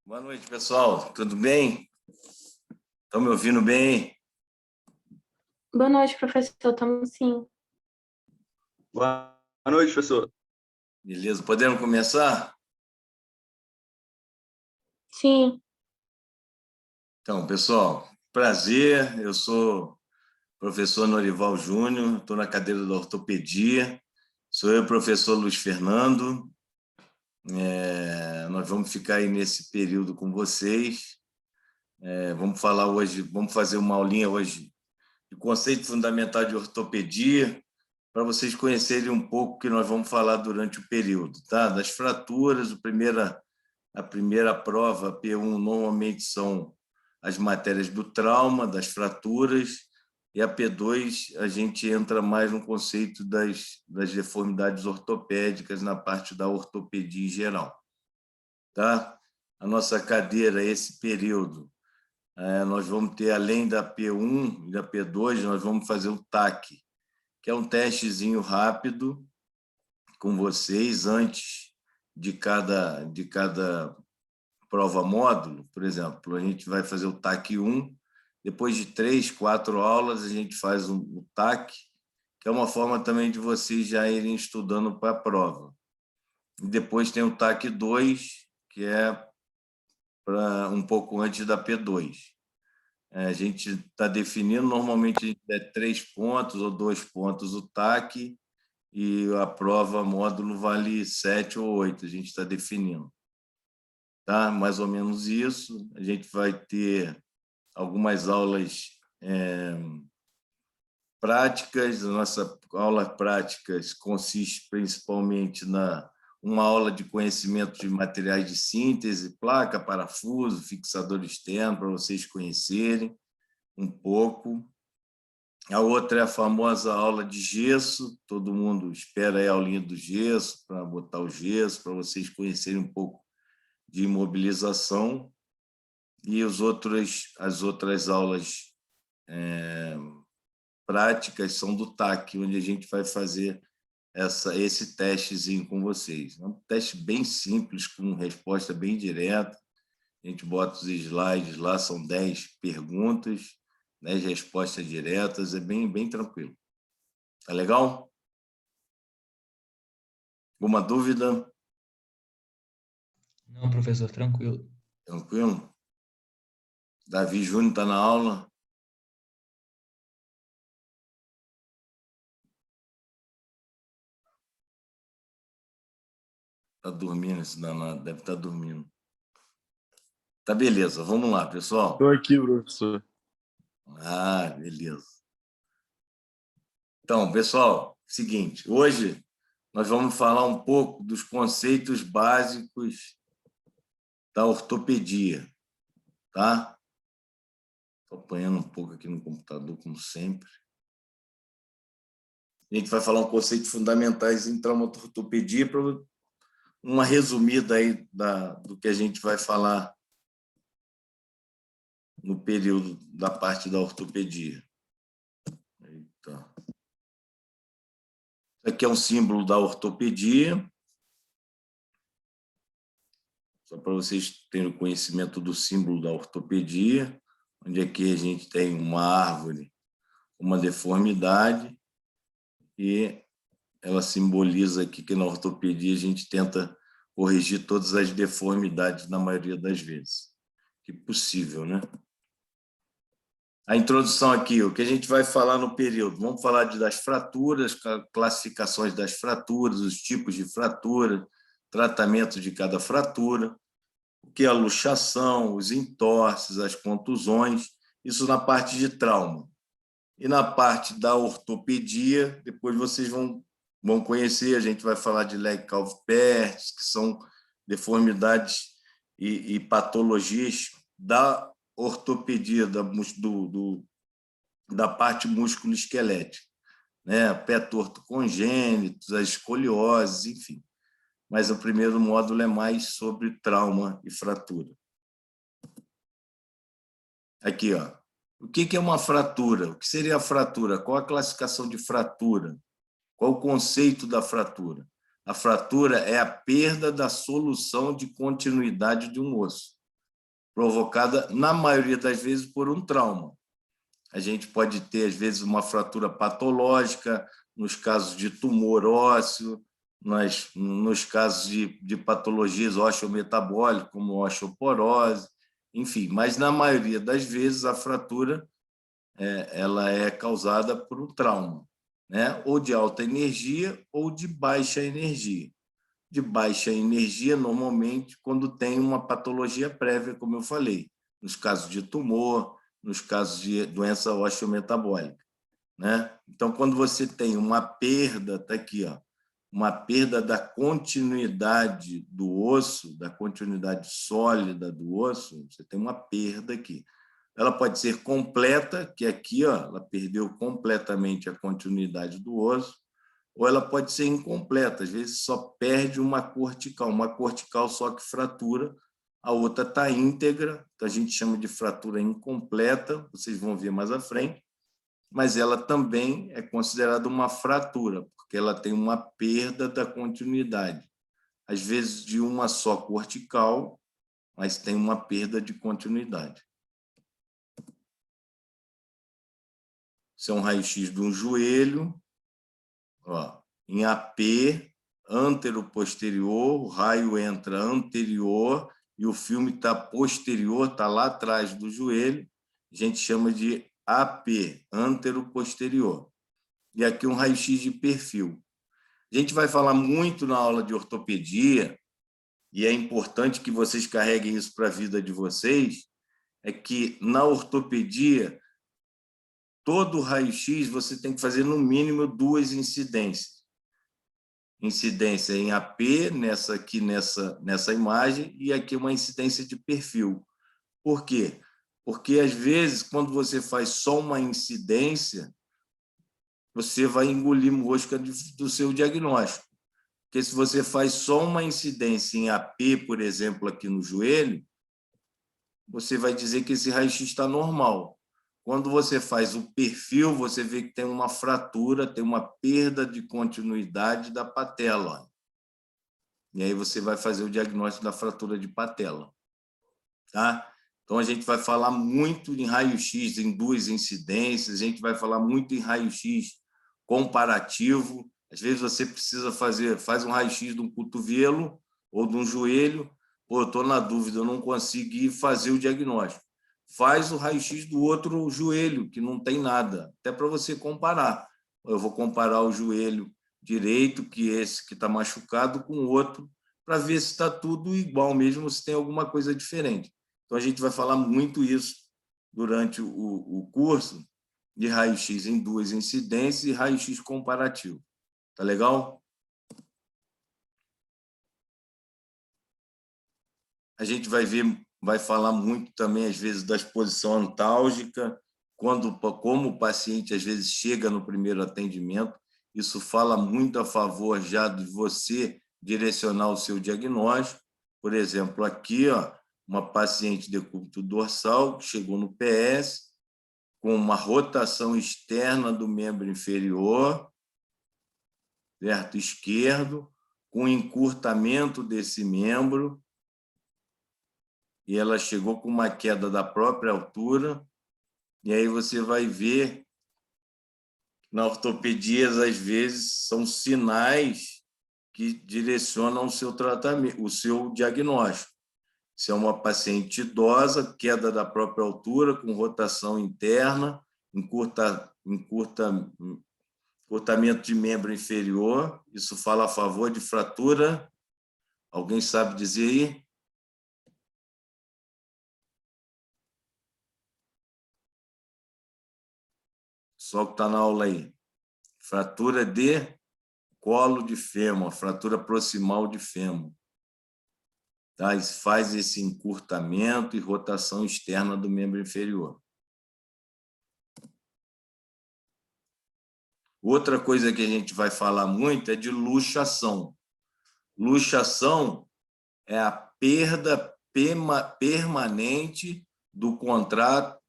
Boa noite, pessoal. Tudo bem? Estão me ouvindo bem? Boa noite, professor. Estamos sim. Boa noite, professor. Beleza, podemos começar? Sim. Então, pessoal, prazer. Eu sou o professor Norival Júnior, estou na cadeira da ortopedia. Sou eu, professor Luiz Fernando. Nós vamos ficar aí nesse período com vocês. Vamos falar hoje, vamos fazer uma aulinha hoje de conceito fundamental de ortopedia, para vocês conhecerem um pouco o que nós vamos falar durante o período, tá? Das fraturas, a primeira prova, a P1, normalmente são as matérias do trauma, das fraturas, e a P2 a gente entra mais no conceito das deformidades ortopédicas na parte da ortopedia em geral, tá? A nossa cadeira, esse período, nós vamos ter, além da P1 e da P2, nós vamos fazer o TAC, que é um testezinho rápido com vocês antes de cada prova módulo. Por exemplo, a gente vai fazer o TAC 1, depois de 3, 4 aulas, a gente faz o TAC, que é uma forma também de vocês já irem estudando para a prova. E depois tem o TAC 2, que é para um pouco antes da P2. A gente está definindo, normalmente a gente dá 3 pontos ou 2 pontos o TAC, e a prova módulo vale 7 ou 8, a gente está definindo. Tá? Mais ou menos isso. A gente vai ter algumas aulas práticas. A nossa aula práticas consiste principalmente uma aula de conhecimento de materiais de síntese, placa, parafuso, fixador externo, para vocês conhecerem um pouco. A outra é a famosa aula de gesso, todo mundo espera aí a aulinha do gesso, para botar o gesso, para vocês conhecerem um pouco de imobilização. E as outras aulas práticas são do TAC, onde a gente vai fazer esse testezinho com vocês. É um teste bem simples, com resposta bem direta. A gente bota os slides lá, são 10 perguntas, 10 respostas diretas, é bem tranquilo. Tá legal? Alguma dúvida? Não, professor, tranquilo. Tranquilo? Davi Júnior está na aula? Está dormindo esse danado, deve estar dormindo. Tá, beleza, vamos lá, pessoal. Estou aqui, professor. Ah, beleza. Então, pessoal, seguinte, hoje nós vamos falar um pouco dos conceitos básicos da ortopedia, tá? Estou apanhando um pouco aqui no computador, como sempre. A gente vai falar um conceito fundamentais em traumatortopedia, para uma resumida aí do que a gente vai falar no período da parte da ortopedia. Eita. Isso aqui é um símbolo da ortopedia, só para vocês terem conhecimento do símbolo da ortopedia, onde aqui a gente tem uma árvore, uma deformidade, e ela simboliza aqui que na ortopedia a gente tenta corrigir todas as deformidades na maioria das vezes, que possível, né? A introdução aqui, o que a gente vai falar no período? Vamos falar das fraturas, classificações das fraturas, os tipos de fratura, tratamento de cada fratura, o que é a luxação, os entorses, as contusões, isso na parte de trauma. E na parte da ortopedia, depois vocês vão conhecer, a gente vai falar de Legg-Calvé-Pertz, que são deformidades e patologias da ortopedia, da parte músculo-esquelética, né? Pé torto congênito, as escolioses, enfim. Mas o primeiro módulo é mais sobre trauma e fratura. Aqui, ó. O que é uma fratura? O que seria a fratura? Qual a classificação de fratura? Qual o conceito da fratura? A fratura é a perda da solução de continuidade de um osso. provocada, na maioria das vezes, por um trauma. A gente pode ter, às vezes, uma fratura patológica, nos casos de tumor ósseo, nos casos de patologias osteometabólicas, como osteoporose, enfim. Mas, na maioria das vezes, a fratura ela é causada por um trauma, né? Ou de alta energia ou de baixa energia. De baixa energia, normalmente, quando tem uma patologia prévia, como eu falei, nos casos de tumor, nos casos de doença osteometabólica, né? Então, quando você tem uma perda, está aqui, ó, uma perda da continuidade do osso, da continuidade sólida do osso, você tem uma perda aqui. Ela pode ser completa, que aqui, ó, ela perdeu completamente a continuidade do osso, ou ela pode ser incompleta, às vezes só perde uma cortical só que fratura, a outra está íntegra, então a gente chama de fratura incompleta, vocês vão ver mais à frente, mas ela também é considerada uma fratura, porque ela tem uma perda da continuidade, às vezes de uma só cortical, mas tem uma perda de continuidade. Isso é um raio-x de um joelho, ó, em AP, antero-posterior, o raio entra anterior e o filme está posterior, está lá atrás do joelho, a gente chama de AP, antero-posterior. E aqui um raio-x de perfil. A gente vai falar muito na aula de ortopedia, e é importante que vocês carreguem isso para a vida de vocês, é que na ortopedia, todo raio-x você tem que fazer no mínimo 2 incidências. Incidência em AP, nessa imagem, e aqui uma incidência de perfil. Por quê? Porque, às vezes, quando você faz só uma incidência, você vai engolir mosca do seu diagnóstico. Porque se você faz só uma incidência em AP, por exemplo, aqui no joelho, você vai dizer que esse raio-x está normal. Quando você faz o perfil, você vê que tem uma fratura, tem uma perda de continuidade da patela. E aí você vai fazer o diagnóstico da fratura de patela. Tá? Então, a gente vai falar muito em raio-x, em 2 incidências, a gente vai falar muito em raio-x comparativo. Às vezes você precisa faz um raio-x de um cotovelo ou de um joelho, pô, eu estou na dúvida, eu não consegui fazer o diagnóstico. Faz o raio-x do outro joelho, que não tem nada, até para você comparar. Eu vou comparar o joelho direito, que esse que está machucado, com o outro, para ver se está tudo igual mesmo, se tem alguma coisa diferente. Então, a gente vai falar muito isso durante o curso de raio-x em 2 incidências e raio-x comparativo. Tá legal? A gente vai falar muito também, às vezes, da exposição antálgica, como o paciente, às vezes, chega no primeiro atendimento. Isso fala muito a favor já de você direcionar o seu diagnóstico. Por exemplo, aqui, ó, uma paciente de decúbito dorsal que chegou no PS com uma rotação externa do membro inferior, certo? Esquerdo, com encurtamento desse membro, e ela chegou com uma queda da própria altura, e aí você vai ver, na ortopedia, às vezes, são sinais que direcionam o seu tratamento, o seu diagnóstico. Se é uma paciente idosa, queda da própria altura, com rotação interna, encurtamento de membro inferior, isso fala a favor de fratura. Alguém sabe dizer aí? Só que está na aula aí. Fratura de colo de fêmur, fratura proximal de fêmur. Tá? Faz esse encurtamento e rotação externa do membro inferior. Outra coisa que a gente vai falar muito é de luxação. Luxação é a perda permanente do contrato,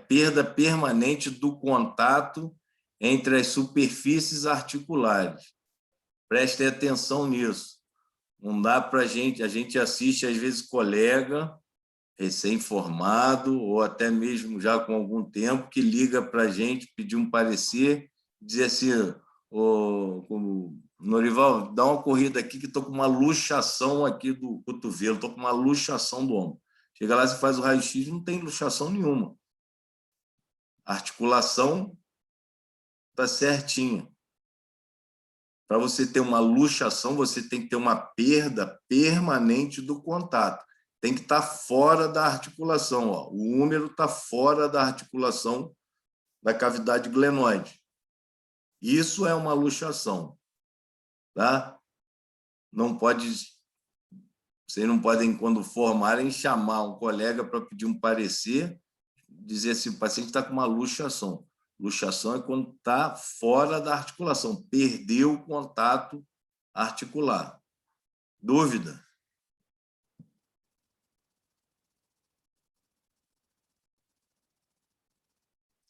perda permanente do contato entre as superfícies articulares. Prestem atenção nisso. Não dá para a gente assiste às vezes colega recém-formado ou até mesmo já com algum tempo, que liga para a gente pedir um parecer, dizer assim, como Norival, dá uma corrida aqui que estou com uma luxação aqui do cotovelo, estou com uma luxação do ombro. Chega lá, você faz o raio-x, não tem luxação nenhuma. A articulação está certinha. Para você ter uma luxação, você tem que ter uma perda permanente do contato. Tem que estar fora da articulação. Ó. O húmero está fora da articulação da cavidade glenoide. Isso é uma luxação. Tá? Vocês não podem, quando formarem, chamar um colega para pedir um parecer, dizer assim, o paciente está com uma luxação. Luxação é quando está fora da articulação, perdeu o contato articular. Dúvida?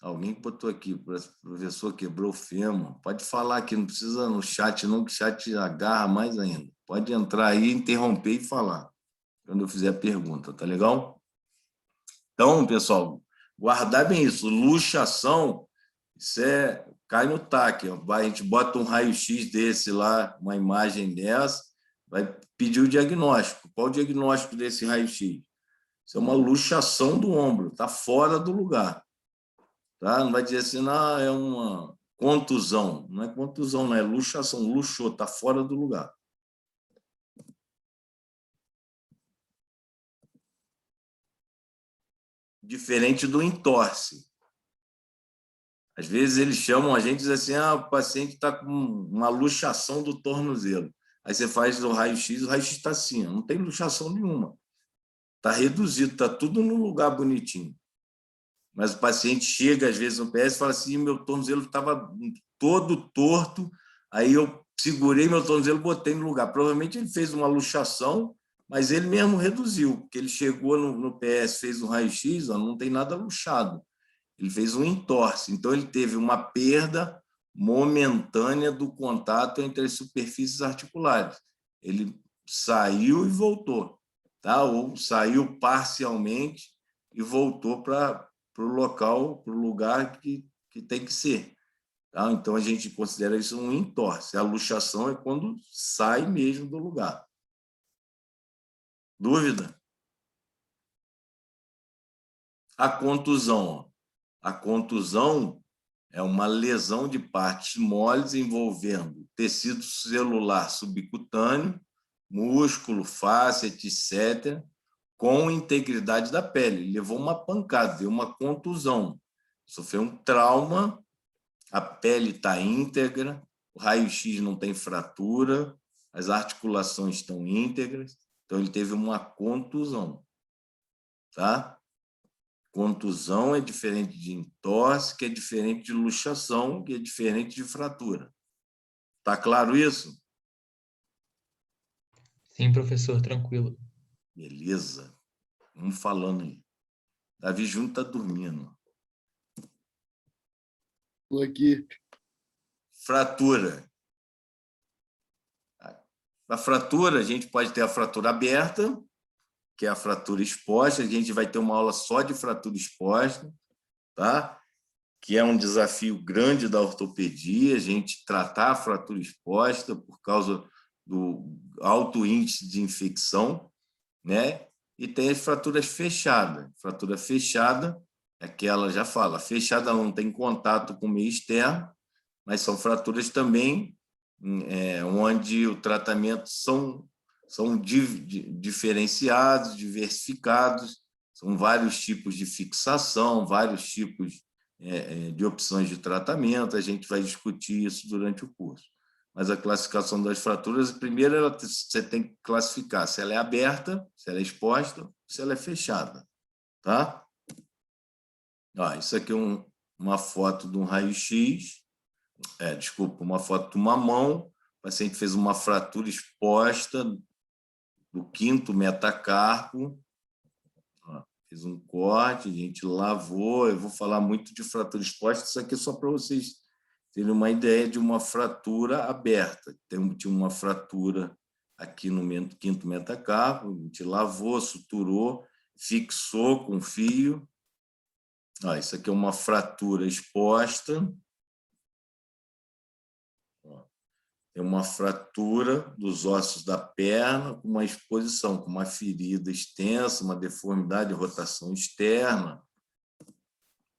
Alguém botou aqui, o professor quebrou o fêmur. Pode falar aqui, não precisa no chat não, que o chat agarra mais ainda. Pode entrar aí, interromper e falar, quando eu fizer a pergunta, tá legal? Então, pessoal, guardar bem isso. Luxação, isso cai no TAC. Ó. A gente bota um raio-x desse lá, uma imagem dessa, vai pedir o diagnóstico. Qual o diagnóstico desse raio-x? Isso é uma luxação do ombro, está fora do lugar. Tá? Não vai dizer assim, não, é uma contusão. Não é contusão, não é luxação. Luxou, está fora do lugar. Diferente do entorse. Às vezes eles chamam a gente e dizem assim, o paciente está com uma luxação do tornozelo. Aí você faz o raio-x está assim, não tem luxação nenhuma. Está reduzido, está tudo no lugar bonitinho. Mas o paciente chega, às vezes, no PS e fala assim, meu tornozelo estava todo torto, aí eu segurei meu tornozelo e botei no lugar. Provavelmente ele fez uma luxação, mas ele mesmo reduziu, porque ele chegou no PS, fez um raio-x, não tem nada luxado. Ele fez um entorse, então ele teve uma perda momentânea do contato entre as superfícies articulares. Ele saiu e voltou, tá? Ou saiu parcialmente e voltou para o local, para o lugar que tem que ser. Tá? Então, a gente considera isso um entorse. A luxação é quando sai mesmo do lugar. Dúvida? A contusão. Ó. A contusão é uma lesão de partes moles envolvendo tecido celular subcutâneo, músculo, face, etc., com integridade da pele. Ele levou uma pancada, deu uma contusão, sofreu um trauma, a pele está íntegra, o raio-x não tem fratura, as articulações estão íntegras, então ele teve uma contusão. Tá? Contusão é diferente de entorse, que é diferente de luxação, que é diferente de fratura. Está claro isso? Sim, professor, tranquilo. Beleza. Vamos falando aí. Davi Júnior está dormindo. Estou aqui. Fratura. A fratura, a gente pode ter a fratura aberta, que é a fratura exposta. A gente vai ter uma aula só de fratura exposta, tá? Que é um desafio grande da ortopedia, a gente tratar a fratura exposta por causa do alto índice de infecção, né? E tem as fraturas fechadas. Fratura fechada é aquela, já fala, fechada não tem contato com o meio externo, mas são fraturas também onde o tratamento são diferenciados, diversificados, são vários tipos de fixação, vários tipos de opções de tratamento, a gente vai discutir isso durante o curso. Mas a classificação das fraturas, primeiro você tem que classificar se ela é aberta, se ela é exposta, se ela é fechada. Tá? Isso aqui é uma foto de um raio-x, uma foto de uma mão, o paciente fez uma fratura exposta do 5º metacarpo, fez um corte, a gente lavou, eu vou falar muito de fratura exposta, isso aqui é só para vocês terem uma ideia de uma fratura aberta. Tinha uma fratura aqui no 5º metacarpo, a gente lavou, suturou, fixou com fio. Ó, isso aqui é uma fratura exposta. Ó, é uma fratura dos ossos da perna, com uma exposição, com uma ferida extensa, uma deformidade de rotação externa.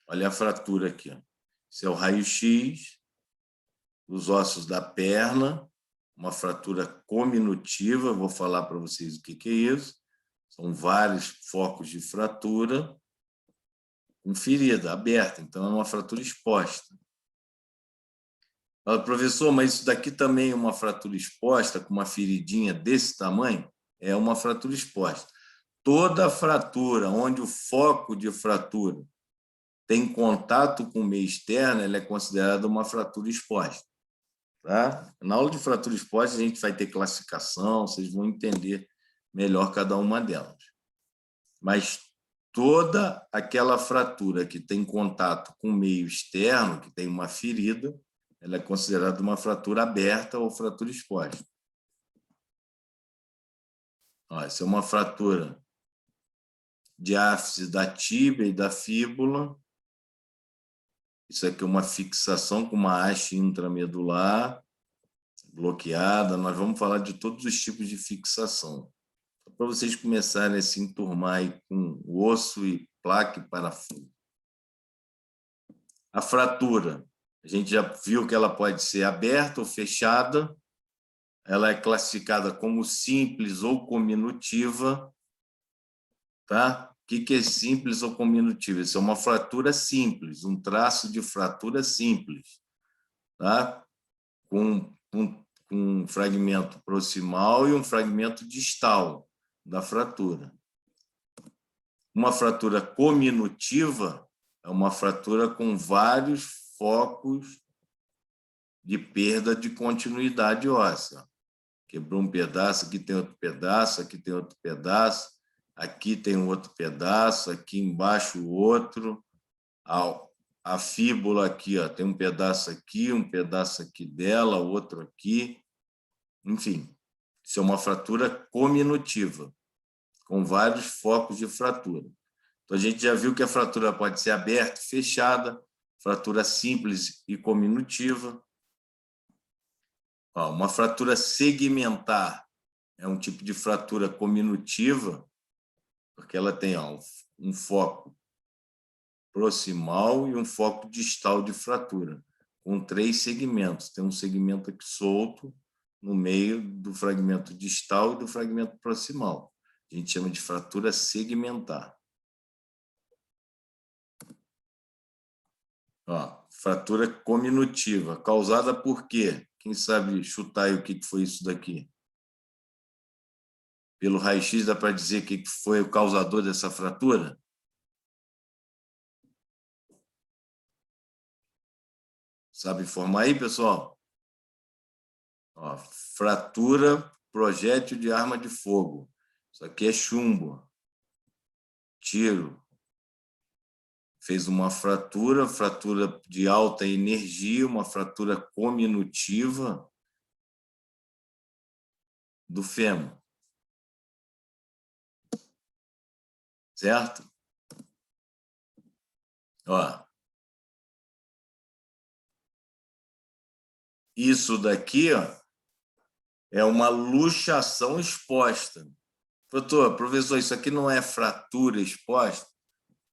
Olha a fratura aqui. Ó. Isso é o raio-x dos ossos da perna, uma fratura cominutiva. Vou falar para vocês o que é isso. São vários focos de fratura com ferida aberta, então é uma fratura exposta. Fala, professor, mas isso daqui também é uma fratura exposta, com uma feridinha desse tamanho? É uma fratura exposta. Toda fratura onde o foco de fratura tem contato com o meio externo, ela é considerada uma fratura exposta. Tá? Na aula de fratura exposta, a gente vai ter classificação, vocês vão entender melhor cada uma delas. Mas toda aquela fratura que tem contato com o meio externo, que tem uma ferida, ela é considerada uma fratura aberta ou fratura exposta. Ó, essa é uma fratura diáfise da tíbia e da fíbula. Isso aqui é uma fixação com uma haste intramedular bloqueada. Nós vamos falar de todos os tipos de fixação, para vocês começarem a se enturmar aí com osso e placa e parafuso. A fratura, a gente já viu que ela pode ser aberta ou fechada. Ela é classificada como simples ou cominutiva. Tá? O que é simples ou cominutiva? Isso é uma fratura simples, um traço de fratura simples, tá? Com um fragmento proximal e um fragmento distal da fratura. Uma fratura cominutiva é uma fratura com vários focos de perda de continuidade óssea. Quebrou um pedaço, aqui tem outro pedaço, aqui tem outro pedaço, aqui tem um outro pedaço, aqui embaixo outro. A fíbula aqui, ó, tem um pedaço aqui dela, outro aqui. Enfim, isso é uma fratura cominutiva, com vários focos de fratura. Então, a gente já viu que a fratura pode ser aberta, fechada, fratura simples e cominutiva. Ó, uma fratura segmentar é um tipo de fratura cominutiva, porque ela tem um foco proximal e um foco distal de fratura, com 3 segmentos. Tem um segmento aqui solto no meio do fragmento distal e do fragmento proximal. A gente chama de fratura segmentar. Ó, fratura cominutiva, causada por quê? Quem sabe chutar aí o que foi isso daqui? Pelo raio-x dá para dizer o que foi o causador dessa fratura? Sabe informar aí, pessoal? Ó, fratura projétil de arma de fogo. Isso aqui é chumbo. Tiro. Fez uma fratura de alta energia, uma fratura cominutiva do fêmur. Certo? Ó. Isso daqui, ó, é uma luxação exposta. Professor, isso aqui não é fratura exposta?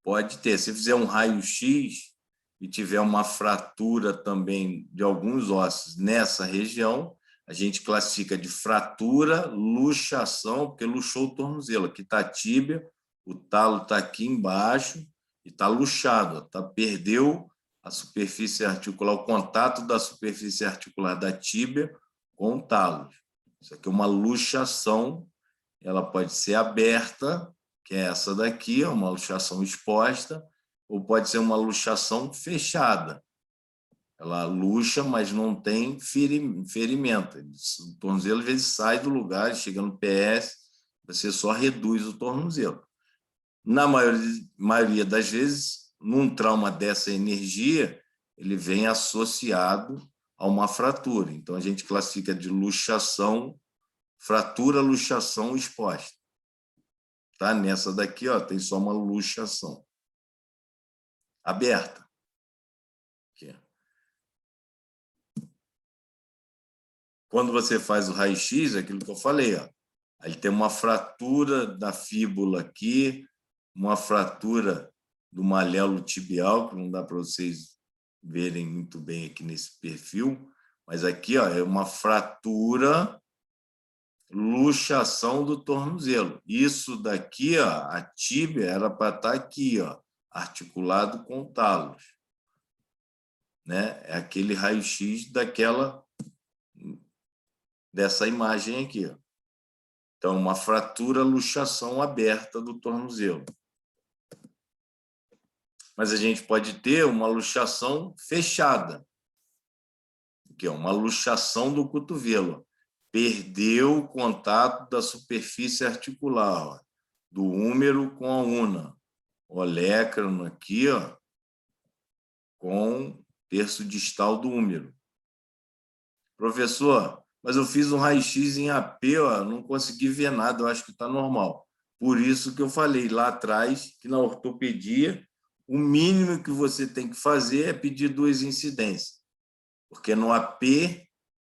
Pode ter. Se fizer um raio-x e tiver uma fratura também de alguns ossos nessa região, a gente classifica de fratura, luxação, porque luxou o tornozelo. Aqui está a tíbia, o talo está aqui embaixo e está luxado, tá? Perdeu a superfície articular, o contato da superfície articular da tíbia com o talo. Isso aqui é uma luxação, ela pode ser aberta, que é essa daqui, é uma luxação exposta, ou pode ser uma luxação fechada. Ela luxa, mas não tem ferimento. O tornozelo, às vezes, sai do lugar, chega no PS, você só reduz o tornozelo. Na maioria das vezes, num trauma dessa energia, ele vem associado a uma fratura. Então, a gente classifica de luxação, fratura, luxação exposta. Tá? Nessa daqui, ó, tem só uma luxação aberta. Aqui. Quando você faz o raio-x, é aquilo que eu falei, ó, aí tem uma fratura da fíbula aqui, uma fratura do malelo tibial, que não dá para vocês verem muito bem aqui nesse perfil, mas aqui, ó, é uma fratura, luxação do tornozelo. Isso daqui, ó, a tíbia era para estar aqui, ó, articulado com o talos, né? É aquele raio-x dessa imagem aqui, ó. Então, uma fratura, luxação aberta do tornozelo. Mas a gente pode ter uma luxação fechada, que é uma luxação do cotovelo. Perdeu o contato da superfície articular, ó, do húmero com a una. O olecrano aqui, ó, com o terço distal do húmero. Professor, mas eu fiz um raio-x em AP, ó, não consegui ver nada, eu acho que está normal. Por isso que eu falei lá atrás que na ortopedia o mínimo que você tem que fazer é pedir 2 incidências, porque no AP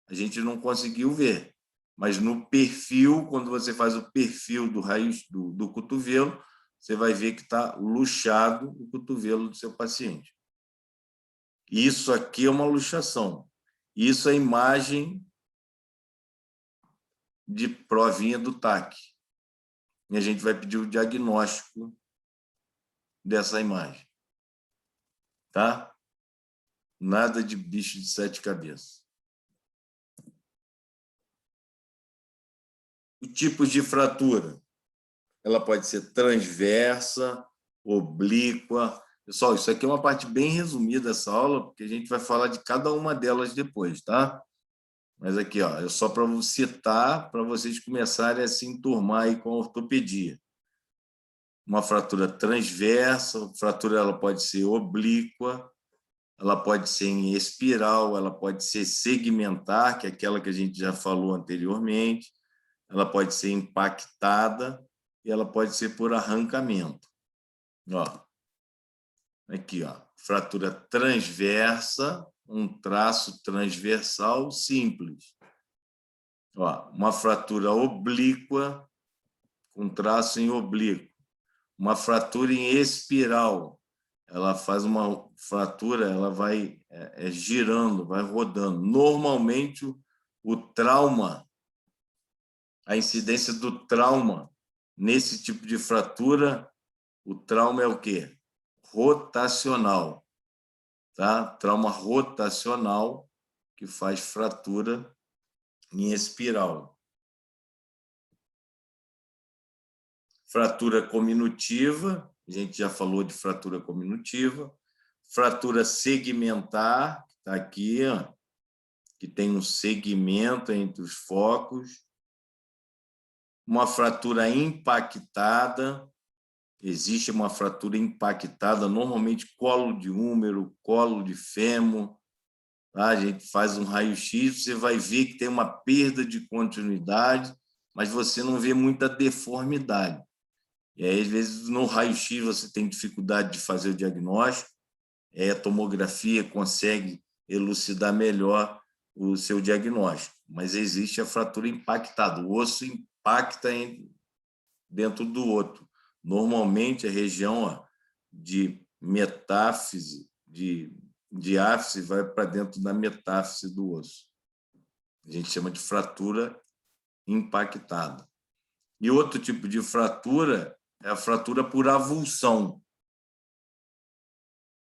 a gente não conseguiu ver, mas no perfil, quando você faz o perfil do raio do cotovelo, você vai ver que está luxado o cotovelo do seu paciente. Isso aqui é uma luxação. Isso é imagem de provinha do TAC. E a gente vai pedir o diagnóstico dessa imagem. Tá? Nada de bicho de 7 cabeças. O tipo de fratura. Ela pode ser transversa, oblíqua. Pessoal, isso aqui é uma parte bem resumida dessa aula, porque a gente vai falar de cada uma delas depois, tá? Mas aqui, ó, é só para citar, para vocês começarem a se enturmar aí com a ortopedia. Uma fratura transversa, a fratura ela pode ser oblíqua, ela pode ser em espiral, ela pode ser segmentar, que é aquela que a gente já falou anteriormente, ela pode ser impactada e ela pode ser por arrancamento. Ó, aqui, ó, fratura transversa, um traço transversal simples. Ó, uma fratura oblíqua, com traço em oblíquo. Uma fratura em espiral, ela faz uma fratura, ela vai girando, vai rodando. Normalmente, o trauma, a incidência do trauma nesse tipo de fratura, o trauma é o quê? Rotacional, tá? Trauma rotacional que faz fratura em espiral. Fratura cominutiva, a gente já falou de fratura cominutiva. Fratura segmentar, que está aqui, ó, que tem um segmento entre os focos. Uma fratura impactada, existe uma fratura impactada, normalmente colo de húmero, colo de fêmur. Tá? A gente faz um raio-x, você vai ver que tem uma perda de continuidade, mas você não vê muita deformidade. E aí, às vezes, no raio-x você tem dificuldade de fazer o diagnóstico, a tomografia consegue elucidar melhor o seu diagnóstico, mas existe a fratura impactada, o osso impacta dentro do outro. Normalmente, a região, ó, de metáfise, de diáfise, vai para dentro da metáfise do osso. A gente chama de fratura impactada. E outro tipo de fratura é a fratura por avulsão.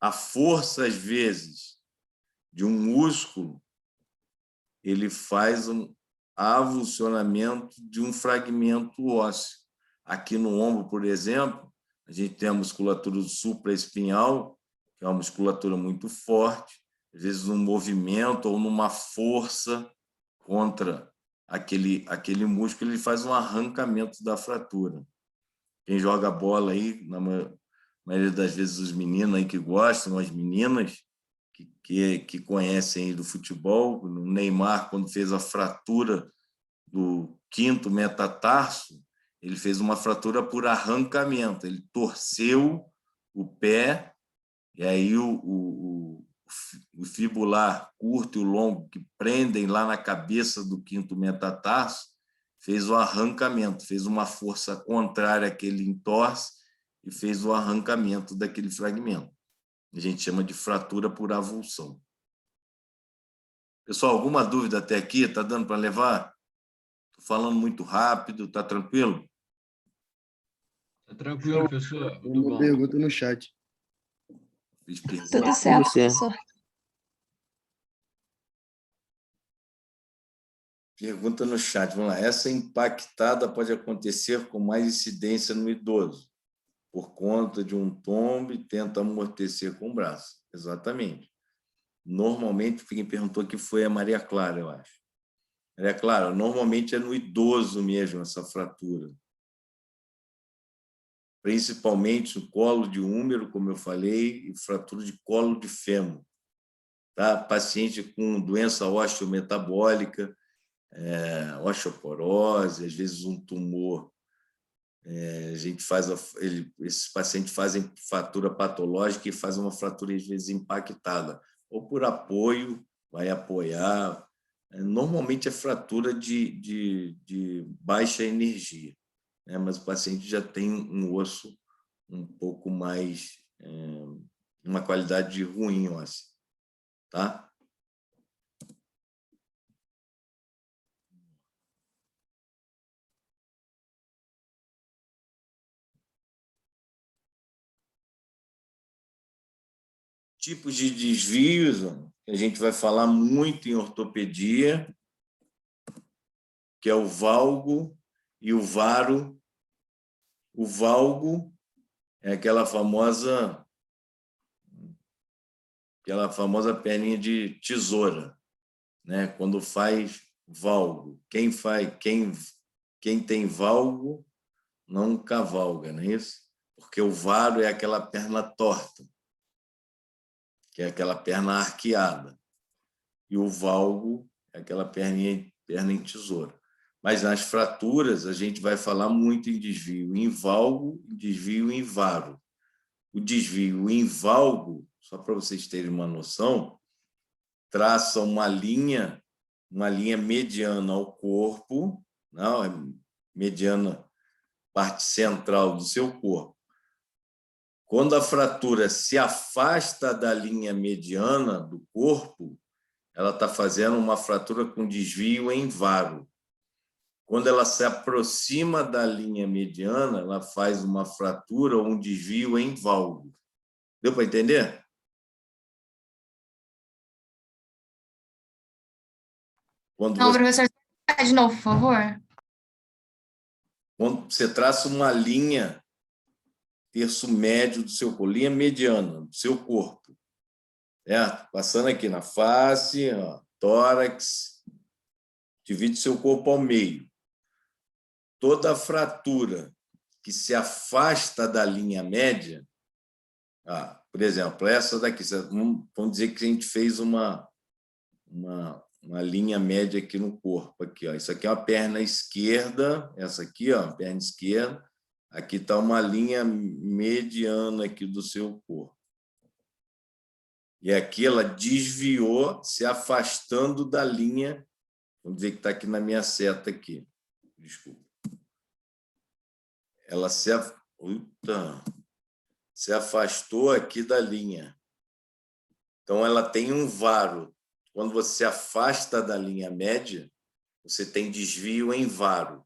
A força, às vezes, de um músculo, ele faz um avulsionamento de um fragmento ósseo. Aqui no ombro, por exemplo, a gente tem a musculatura do supraespinhal, que é uma musculatura muito forte, às vezes num movimento ou numa força contra aquele músculo, ele faz um arrancamento da fratura. Quem joga bola aí, na maioria das vezes os meninos aí que gostam, as meninas que conhecem aí do futebol, o Neymar, quando fez a fratura do 5º metatarso, ele fez uma fratura por arrancamento. Ele torceu o pé, e aí o fibular curto e o longo, que prendem lá na cabeça do quinto metatarso, fez o arrancamento, fez uma força contrária àquele entorse e fez o arrancamento daquele fragmento. A gente chama de fratura por avulsão. Pessoal, alguma dúvida até aqui? Está dando para levar? Estou falando muito rápido, está tranquilo? Tá tranquilo, professor. Muito Uma bom. pergunta no chat. Fiz pergunta. Tudo certo, Tudo certo. professor. Pergunta no chat. Vamos lá. Essa impactada pode acontecer com mais incidência no idoso, por conta de um tombo e tenta amortecer com o braço. Exatamente. Normalmente, quem perguntou aqui foi a Maria Clara, eu acho. Maria Clara, normalmente é no idoso mesmo essa fratura. Principalmente no colo de úmero, como eu falei, e fratura de colo de fêmur. Tá? Paciente com doença osteometabólica, osteoporose, às vezes um tumor. A gente faz esses pacientes fazem fratura patológica e fazem uma fratura, às vezes, impactada. Ou por apoio, vai apoiar. Normalmente é fratura de baixa energia, né? Mas o paciente já tem um osso um pouco mais, uma qualidade ruim óssea. Tá? Tipos de desvios, que a gente vai falar muito em ortopedia, que é o valgo e o varo. O valgo é aquela famosa perninha de tesoura, né? Quando faz valgo. Quem tem valgo não cavalga, não é isso? Porque o varo é aquela perna torta, que é aquela perna arqueada. E o valgo é aquela perna em tesoura. Mas nas fraturas, a gente vai falar muito em desvio em valgo e desvio em varo. O desvio em valgo, só para vocês terem uma noção, traça uma linha mediana ao corpo, não, é mediana, parte central do seu corpo. Quando a fratura se afasta da linha mediana do corpo, ela está fazendo uma fratura com desvio em varo. Quando ela se aproxima da linha mediana, ela faz uma fratura ou um desvio em valgo. Deu para entender? Não, professor, de novo, por favor. Quando você traça uma linha, terço médio do seu corpo, linha mediana do seu corpo, certo? Passando aqui na face, ó, tórax, divide seu corpo ao meio. Toda fratura que se afasta da linha média, por exemplo, essa daqui, vamos dizer que a gente fez uma linha média aqui no corpo. Aqui, ó. Isso aqui é uma perna esquerda, essa aqui, ó, perna esquerda. Aqui está uma linha mediana aqui do seu corpo. E aqui ela desviou, se afastando da linha, vamos dizer que está aqui na minha seta aqui. Desculpa. Ela se afastou aqui da linha. Então, ela tem um varo. Quando você afasta da linha média, você tem desvio em varo.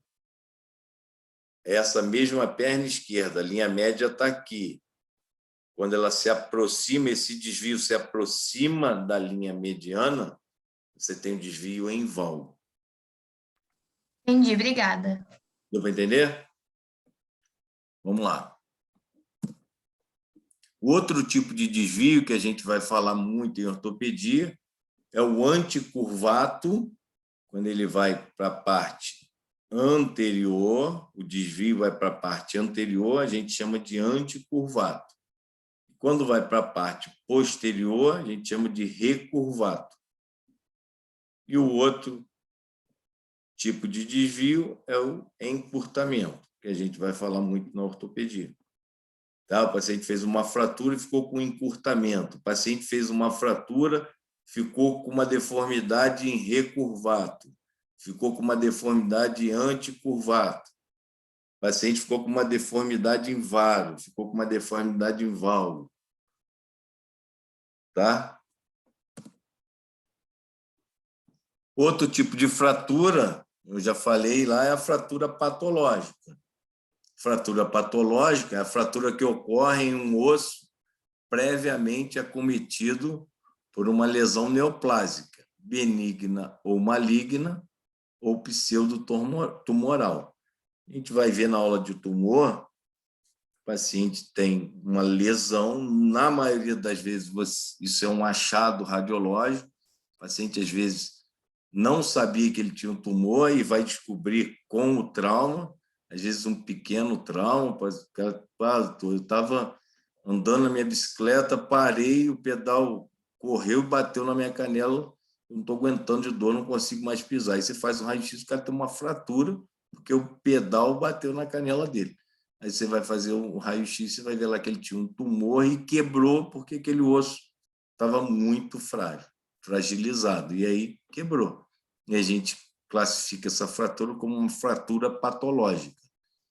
Essa mesma perna esquerda, a linha média está aqui. Quando ela se aproxima, esse desvio se aproxima da linha mediana, você tem um desvio em valgo. Entendi, obrigada. Deu para entender? Vamos lá. O outro tipo de desvio que a gente vai falar muito em ortopedia é o anticurvato, quando ele vai para a parte anterior, o desvio vai para a parte anterior, a gente chama de anticurvato. Quando vai para a parte posterior, a gente chama de recurvato. E o outro tipo de desvio é o encurtamento. que a gente vai falar muito na ortopedia. Tá? O paciente fez uma fratura e ficou com encurtamento. O paciente fez uma fratura, ficou com uma deformidade em recurvato. Ficou com uma deformidade em anticurvato. O paciente ficou com uma deformidade em varo, ficou com uma deformidade em válvula. Tá? Outro tipo de fratura, eu já falei lá, é a fratura patológica. Fratura patológica é a fratura que ocorre em um osso previamente acometido por uma lesão neoplásica, benigna ou maligna, ou pseudotumoral. A gente vai ver na aula de tumor, o paciente tem uma lesão, na maioria das vezes isso é um achado radiológico, o paciente às vezes não sabia que ele tinha um tumor e vai descobrir com o trauma, às vezes um pequeno trauma, eu estava andando na minha bicicleta, parei, o pedal correu e bateu na minha canela, eu não estou aguentando de dor, não consigo mais pisar. Aí você faz um raio-x, o cara tem uma fratura, porque o pedal bateu na canela dele. Aí você vai fazer um raio-x, você vai ver lá que ele tinha um tumor e quebrou, porque aquele osso estava muito frágil, fragilizado, e aí quebrou. E a gente classifica essa fratura como uma fratura patológica.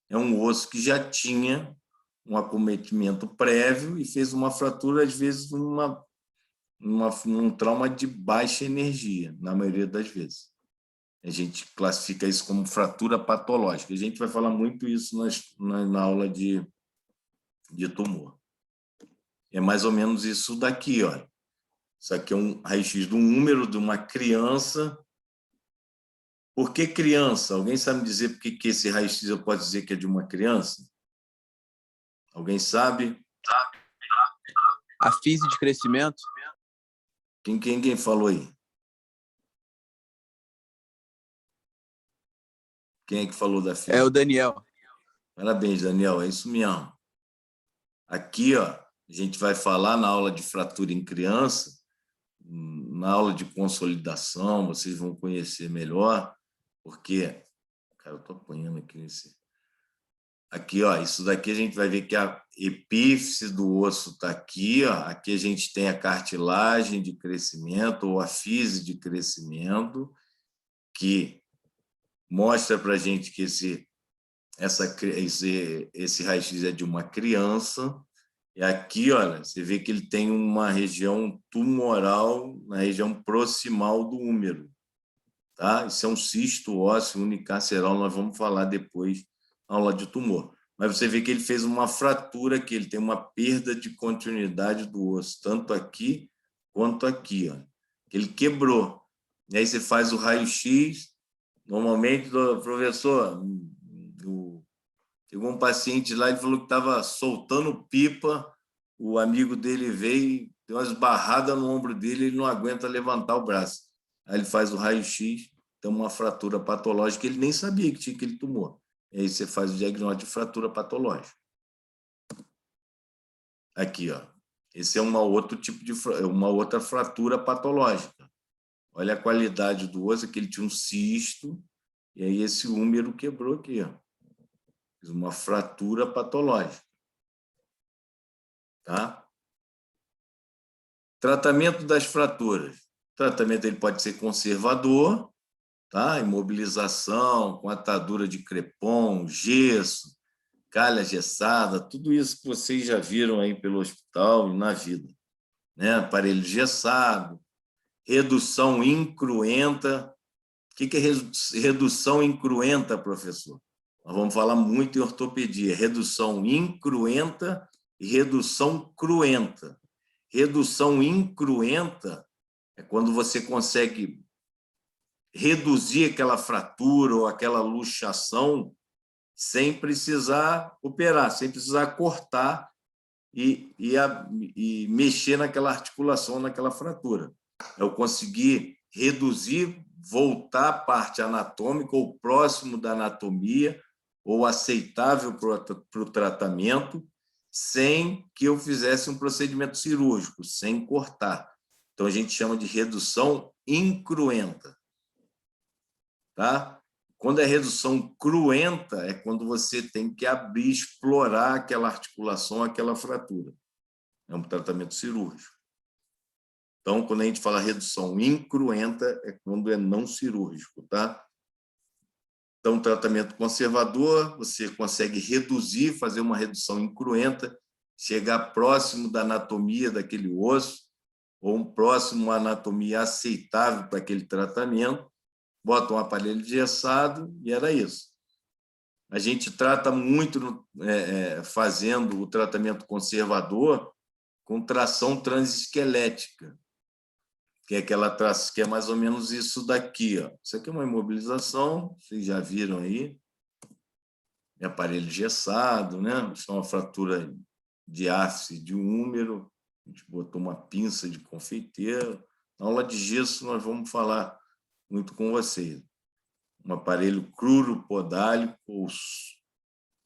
É um osso que já tinha um acometimento prévio e fez uma fratura, às vezes, num trauma de baixa energia, na maioria das vezes. A gente classifica isso como fratura patológica. A gente vai falar muito isso na aula de tumor. É mais ou menos isso daqui, ó. Isso aqui é um raio-x do úmero de uma criança. Por que criança? Alguém sabe me dizer por que esse raio-x eu posso dizer que é de uma criança? Alguém sabe? A fase de crescimento? Quem falou aí? Quem é que falou da fase? É o Daniel. Parabéns, Daniel, é isso mesmo. Aqui, ó, a gente vai falar na aula de fratura em criança, na aula de consolidação, vocês vão conhecer melhor, porque... Cara, eu estou apanhando aqui nesse... Aqui, ó, isso daqui a gente vai ver que a epífise do osso está aqui, ó. Aqui a gente tem a cartilagem de crescimento ou a fise de crescimento, que mostra para a gente que esse raio-x é de uma criança. E aqui, olha, você vê que ele tem uma região tumoral na região proximal do úmero. Tá? Isso é um cisto ósseo unicarceral, nós vamos falar depois na aula de tumor. Mas você vê que ele fez uma fratura, que ele tem uma perda de continuidade do osso, tanto aqui quanto aqui. Ó. Ele quebrou. E aí você faz o raio-x. Normalmente, professor, chegou um paciente lá, ele falou que estava soltando pipa, o amigo dele veio, deu umas barradas no ombro dele, ele não aguenta levantar o braço. Aí ele faz o raio-x, tem uma fratura patológica, ele nem sabia que tinha aquele tumor. E aí você faz o diagnóstico de fratura patológica. Aqui, ó. Esse é uma outra fratura patológica. Olha a qualidade do osso, que ele tinha um cisto, e aí esse úmero quebrou aqui, ó. Fiz uma fratura patológica. Tá? Tratamento das fraturas. O tratamento ele pode ser conservador, tá? Imobilização, com atadura de crepom, gesso, calha gessada, tudo isso que vocês já viram aí pelo hospital e na vida. Né? Aparelho gessado, redução incruenta. O que é redução incruenta, professor? Nós vamos falar muito em ortopedia. Redução incruenta e redução cruenta. Redução incruenta é quando você consegue reduzir aquela fratura ou aquela luxação sem precisar operar, sem precisar cortar e mexer naquela articulação, naquela fratura. Eu conseguir reduzir, voltar a parte anatômica ou próximo da anatomia ou aceitável para o tratamento, sem que eu fizesse um procedimento cirúrgico, sem cortar. Então, a gente chama de redução incruenta. Tá? Quando é redução cruenta, é quando você tem que abrir, explorar aquela articulação, aquela fratura. É um tratamento cirúrgico. Então, quando a gente fala redução incruenta, é quando é não cirúrgico, tá? Então, tratamento conservador, você consegue reduzir, fazer uma redução incruenta, chegar próximo da anatomia daquele osso, ou próximo à anatomia aceitável para aquele tratamento, bota um aparelho engessado e era isso. A gente trata muito, fazendo o tratamento conservador com tração transesquelética, que é aquela tração que é mais ou menos isso daqui, ó. Isso aqui é uma imobilização, vocês já viram aí, é aparelho engessado, né? Isso é uma fratura de ápice de húmero, a gente botou uma pinça de confeiteiro. Na aula de gesso nós vamos falar muito com vocês. Um aparelho cruro-podálico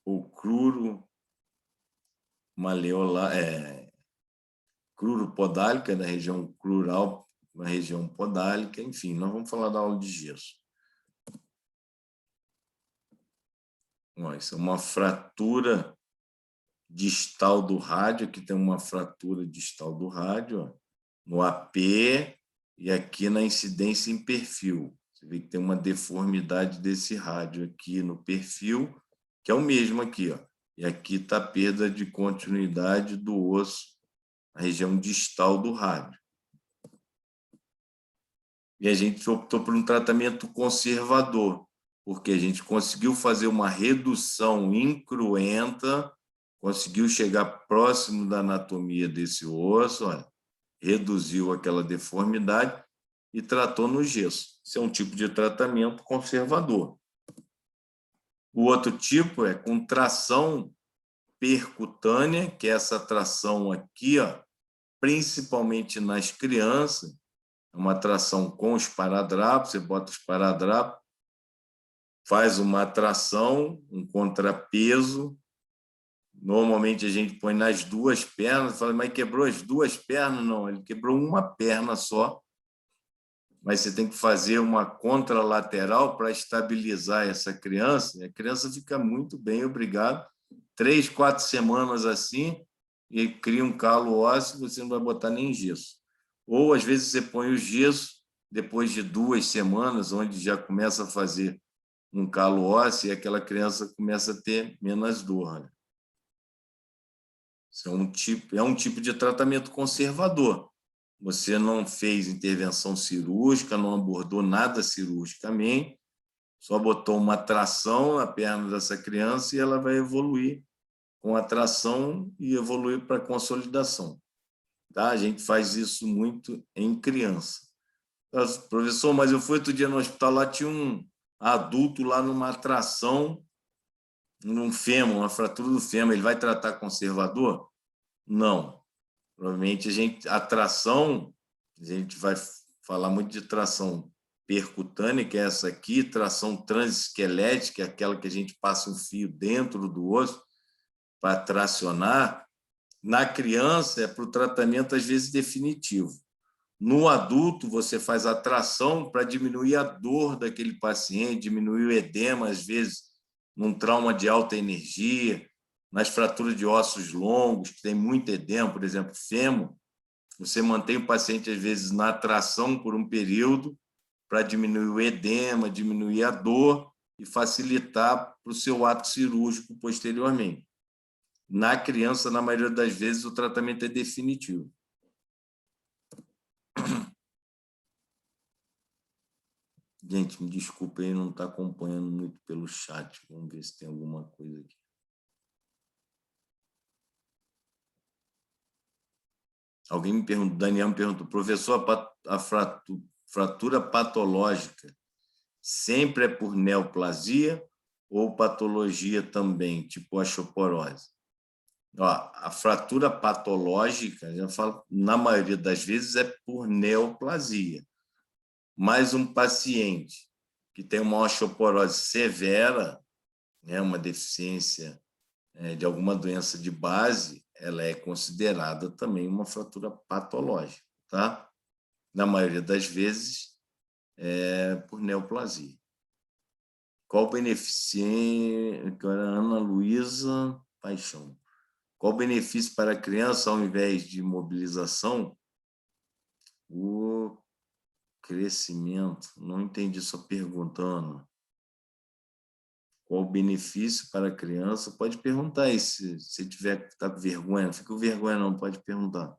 ou cruro-maleolar, cruro-podálica, na região crural, na região podálica, enfim, nós vamos falar da aula de gesso. Isso é uma fratura distal do rádio, aqui tem uma fratura distal do rádio, ó, no AP e aqui na incidência em perfil. Você vê que tem uma deformidade desse rádio aqui no perfil, que é o mesmo aqui, ó. E aqui está a perda de continuidade do osso, na região distal do rádio. E a gente optou por um tratamento conservador, porque a gente conseguiu fazer uma redução incruenta, conseguiu chegar próximo da anatomia desse osso, olha, reduziu aquela deformidade e tratou no gesso. Esse é um tipo de tratamento conservador. O outro tipo é com tração percutânea, que é essa tração aqui, ó, principalmente nas crianças, é uma tração com esparadrapo, você bota o esparadrapo, faz uma tração, um contrapeso. Normalmente a gente põe nas duas pernas, fala, mas quebrou as duas pernas? Não, ele quebrou uma perna só, mas você tem que fazer uma contralateral para estabilizar essa criança, e a criança fica muito bem, obrigado. 3, 4 semanas assim, e cria um calo ósseo, você não vai botar nem gesso. Ou, às vezes, você põe o gesso, depois de 2 semanas, onde já começa a fazer um calo ósseo, e aquela criança começa a ter menos dor. Né? Isso é um tipo de tratamento conservador. Você não fez intervenção cirúrgica, não abordou nada cirurgicamente, só botou uma tração na perna dessa criança e ela vai evoluir com a tração e evoluir para a consolidação. Tá? A gente faz isso muito em criança. Professor, mas eu fui outro dia no hospital, lá tinha um adulto lá numa tração, num fêmur, uma fratura do fêmur, ele vai tratar conservador? Não. Provavelmente a tração, a gente vai falar muito de tração percutânea, que é essa aqui, tração transesquelética, que é aquela que a gente passa um fio dentro do osso para tracionar. Na criança, é para o tratamento, às vezes, definitivo. No adulto, você faz a tração para diminuir a dor daquele paciente, diminuir o edema, às vezes, num trauma de alta energia, nas fraturas de ossos longos, que tem muito edema, por exemplo, fêmur, você mantém o paciente, às vezes, na tração por um período para diminuir o edema, diminuir a dor e facilitar para o seu ato cirúrgico posteriormente. Na criança, na maioria das vezes, o tratamento é definitivo. Gente, me desculpe aí, não está acompanhando muito pelo chat. Vamos ver se tem alguma coisa aqui. Alguém me perguntou, Daniel me perguntou, professor, a fratura patológica sempre é por neoplasia ou patologia também, tipo osteoporose? Ó, a fratura patológica, já falo, na maioria das vezes é por neoplasia. Mas um paciente que tem uma osteoporose severa, né, uma deficiência de alguma doença de base, ela é considerada também uma fratura patológica, tá? Na maioria das vezes, é por neoplasia. Qual benefício? Ana Luísa Paixão. Qual o benefício para a criança ao invés de mobilização? O crescimento. Não entendi sua pergunta, Ana. Qual o benefício para a criança? Pode perguntar aí, se tiver que estar com vergonha. Não fica com vergonha, não, pode perguntar.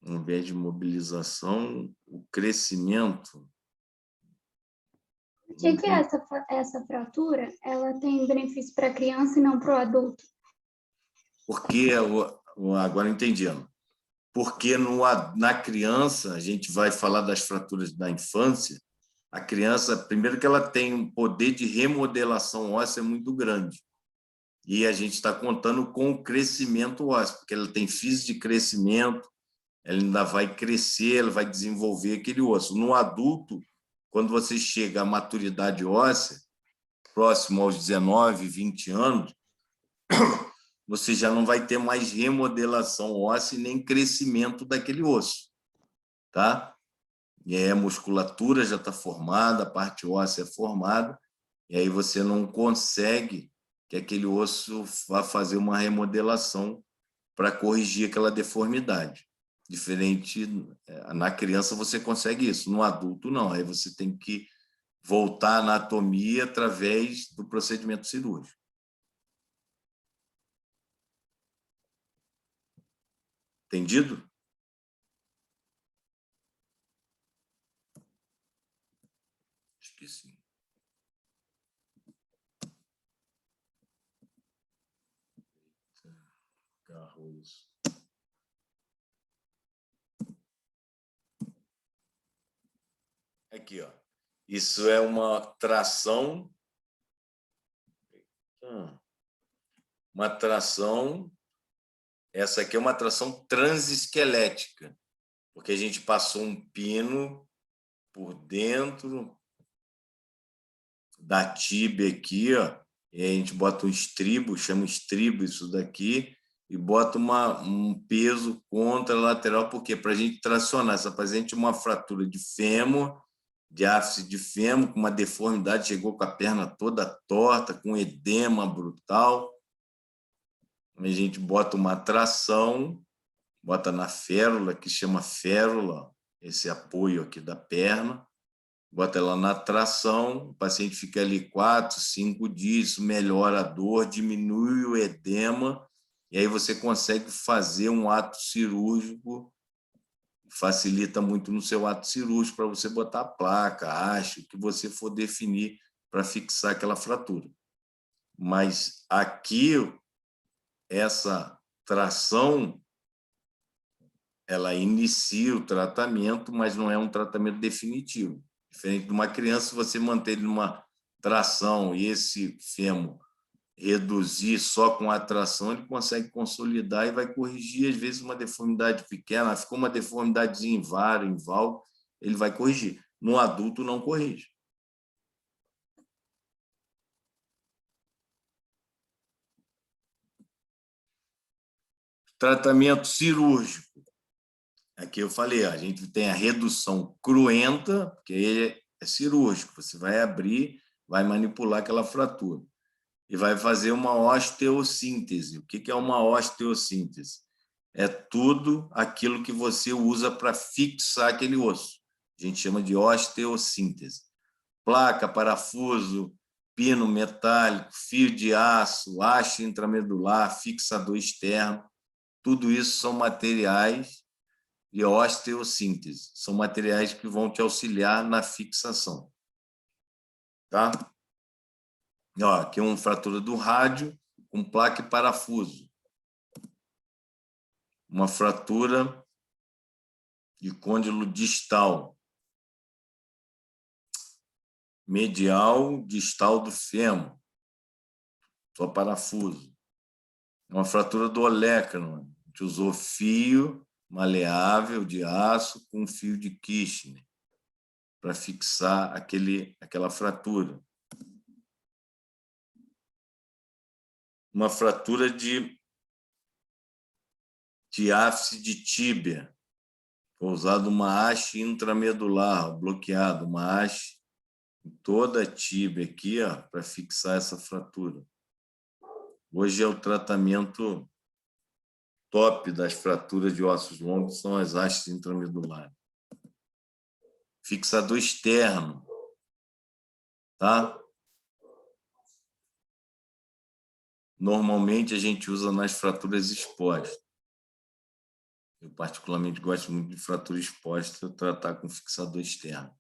Ao invés de mobilização, o crescimento. Por que essa fratura ela tem benefício para a criança e não para o adulto? Porque, agora entendi, Ana. Porque na criança, a gente vai falar das fraturas da infância, a criança, primeiro que ela tem um poder de remodelação óssea muito grande. E a gente está contando com o crescimento ósseo, porque ela tem fase de crescimento, ela ainda vai crescer, ela vai desenvolver aquele osso. No adulto, quando você chega à maturidade óssea, próximo aos 19, 20 anos, você já não vai ter mais remodelação óssea e nem crescimento daquele osso, tá? E aí a musculatura já está formada, a parte óssea é formada, e aí você não consegue que aquele osso vá fazer uma remodelação para corrigir aquela deformidade. Diferente, na criança você consegue isso, no adulto não, aí você tem que voltar à anatomia através do procedimento cirúrgico. Entendido? Esqueci. Carros. Aqui, ó. Isso é uma tração. Uma tração. Essa aqui é uma tração transesquelética, porque a gente passou um pino por dentro da tíbia aqui, ó, e a gente bota um estribo, chama estribo isso daqui, e bota um peso contralateral, porque para a gente tracionar essa paciente uma fratura de fêmur, de ápice de fêmur, com uma deformidade, chegou com a perna toda torta, com edema brutal. A gente bota uma tração, bota na férula, que chama férula, esse apoio aqui da perna, bota ela na tração, o paciente fica ali 4, 5 dias, isso melhora a dor, diminui o edema, e aí você consegue fazer um ato cirúrgico, facilita muito no seu ato cirúrgico para você botar a placa, haste, o que você for definir para fixar aquela fratura. Mas aqui, essa tração, ela inicia o tratamento, mas não é um tratamento definitivo. Diferente de uma criança, se você manter ele numa tração e esse fêmur reduzir só com a tração, ele consegue consolidar e vai corrigir, às vezes, uma deformidade pequena. Ficou uma deformidadezinha em vara, em valgo, ele vai corrigir. No adulto, não corrige. Tratamento cirúrgico. Aqui eu falei, a gente tem a redução cruenta, que é cirúrgico. Você vai abrir, vai manipular aquela fratura e vai fazer uma osteossíntese. O que é uma osteossíntese? É tudo aquilo que você usa para fixar aquele osso. A gente chama de osteossíntese. Placa, parafuso, pino metálico, fio de aço, haste intramedular, fixador externo. Tudo isso são materiais de osteossíntese. São materiais que vão te auxiliar na fixação. Tá? Ó, aqui é uma fratura do rádio com placa e parafuso. Uma fratura de côndilo distal. Medial distal do fêmur. Só parafuso. Uma fratura do olecranon. A gente usou fio maleável de aço com fio de Kirchner para fixar aquela fratura. Uma fratura de ápice de tíbia. Foi usado uma haste intramedular, bloqueado, uma haste em toda a tíbia aqui, para fixar essa fratura. Hoje é o tratamento top das fraturas de ossos longos, são as hastes intramedulares. Fixador externo, tá? Normalmente a gente usa nas fraturas expostas. Eu particularmente gosto muito de fratura exposta, tratar com fixador externo.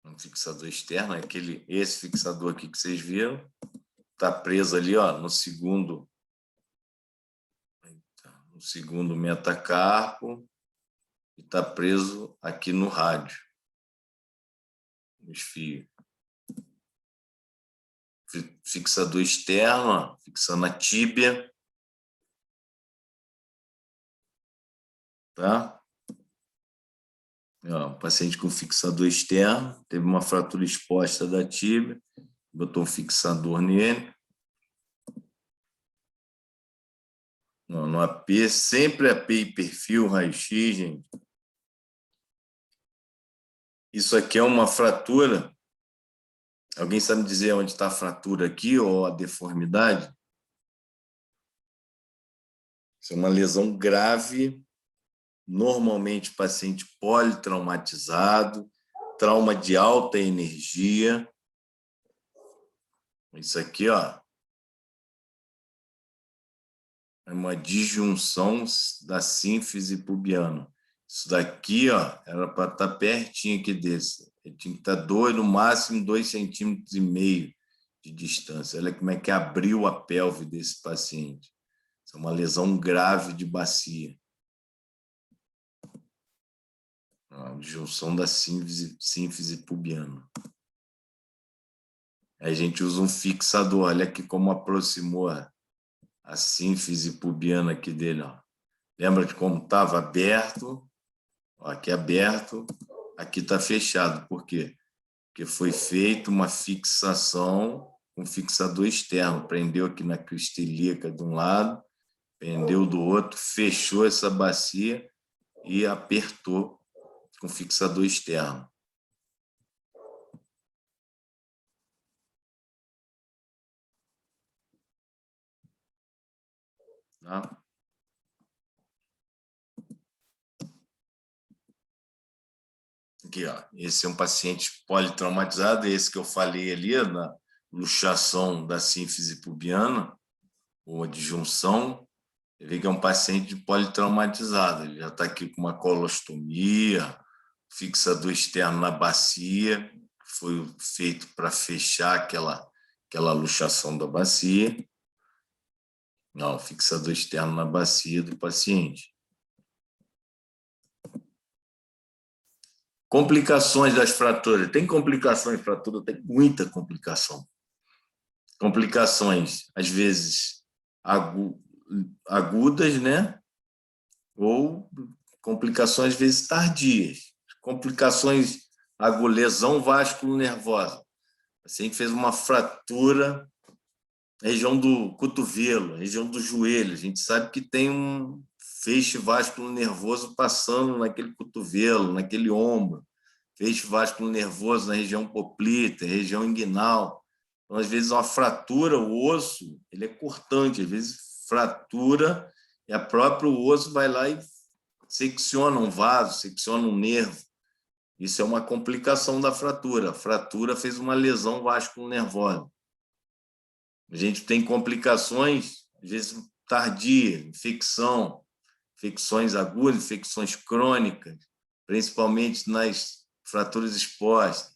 Um fixador externo é esse fixador aqui que vocês viram, está preso ali, no segundo metacarpo e está preso aqui no rádio, nos fios. Fixador externo, fixando a tíbia, tá? Paciente com fixador externo, teve uma fratura exposta da tíbia, botou um fixador nele. No AP, sempre AP e perfil, raio-x, gente. Isso aqui é uma fratura. Alguém sabe dizer onde está a fratura aqui ou a deformidade? Isso é uma lesão grave. Normalmente, paciente politraumatizado, trauma de alta energia. Isso aqui, é uma disjunção da sínfise pubiana. Isso daqui, era para estar pertinho aqui desse. Ele tinha que estar no máximo 2,5 centímetros de distância. Olha como é que abriu a pelve desse paciente. Isso é uma lesão grave de bacia. A disjunção da sínfise pubiana. Aí a gente usa um fixador. Olha aqui como aproximou a sínfise pubiana aqui dele. Lembra de como estava aberto? Aqui aberto, aqui está fechado. Por quê? Porque foi feita uma fixação com fixador externo. Prendeu aqui na crista ilíaca de um lado, prendeu do outro, fechou essa bacia e apertou com fixador externo. Tá? Aqui, esse é um paciente politraumatizado, esse que eu falei ali, na luxação da sínfise pubiana, ou a disjunção. Você vê que é um paciente politraumatizado, ele já está aqui com uma colostomia, fixador externo na bacia, foi feito para fechar aquela luxação da bacia. Não, fixador externo na bacia do paciente. Complicações das fraturas. Tem complicações de fratura? Tem muita complicação. Complicações, às vezes, agudas, né? Ou complicações, às vezes, tardias. Complicações, lesão vasculo-nervosa. O paciente fez uma fratura na região do cotovelo, região do joelho. A gente sabe que tem um feixe vasculo-nervoso passando naquele cotovelo, naquele ombro. Feixe vasculo-nervoso na região poplítea, região inguinal. Então, às vezes, uma fratura, o osso, ele é cortante. Às vezes, fratura e a próprio osso vai lá e secciona um vaso, secciona um nervo. Isso é uma complicação da fratura. A fratura fez uma lesão vasculo-nervosa. A gente tem complicações, às vezes, tardias, infecções agudas, infecções crônicas, principalmente nas fraturas expostas.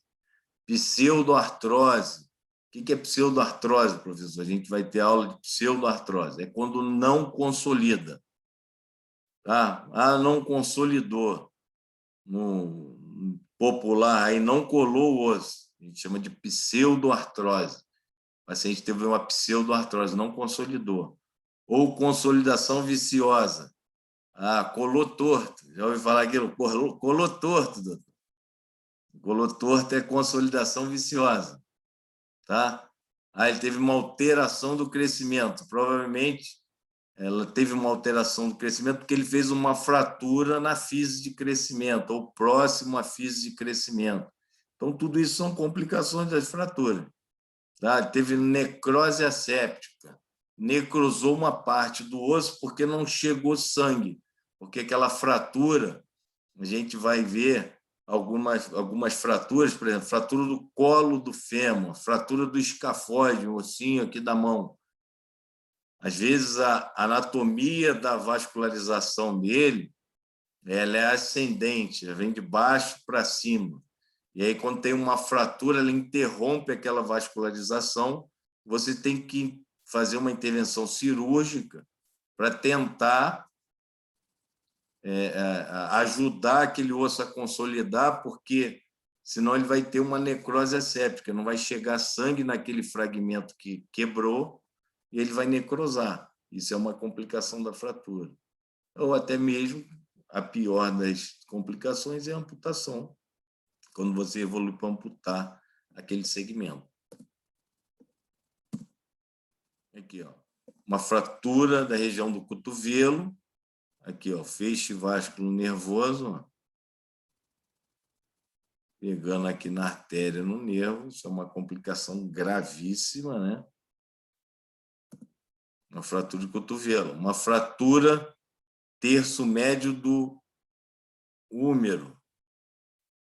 Pseudoartrose. O que é pseudoartrose, professor? A gente vai ter aula de pseudoartrose. É quando não consolida. Tá? Não consolidou. No popular, aí não colou o osso. A gente chama de pseudoartrose. O paciente teve uma pseudoartrose, não consolidou. Ou consolidação viciosa. Colou torto. Já ouviu falar aquilo? Colou torto, doutor. Colou torto é consolidação viciosa. Tá? Ele teve uma alteração do crescimento. Provavelmente ela teve uma alteração do crescimento porque ele fez uma fratura na fise de crescimento, ou próximo à fise de crescimento. Então, tudo isso são complicações das fraturas. Tá? Teve necrose asséptica, necrosou uma parte do osso porque não chegou sangue, porque aquela fratura, a gente vai ver algumas fraturas, por exemplo, fratura do colo do fêmur, fratura do escafóide, o ossinho aqui da mão. Às vezes, a anatomia da vascularização dele ela é ascendente, ela vem de baixo para cima. E aí, quando tem uma fratura, ela interrompe aquela vascularização, você tem que fazer uma intervenção cirúrgica para tentar ajudar aquele osso a consolidar, porque senão ele vai ter uma necrose asséptica, não vai chegar sangue naquele fragmento que quebrou e ele vai necrosar. Isso é uma complicação da fratura. Ou até mesmo, a pior das complicações é a amputação, quando você evolui para amputar aquele segmento. Aqui, ó, uma fratura da região do cotovelo, aqui, ó, feixe vasculo nervoso, ó, pegando aqui na artéria, no nervo, isso é uma complicação gravíssima, né? Uma fratura de cotovelo, uma fratura terço médio do húmero.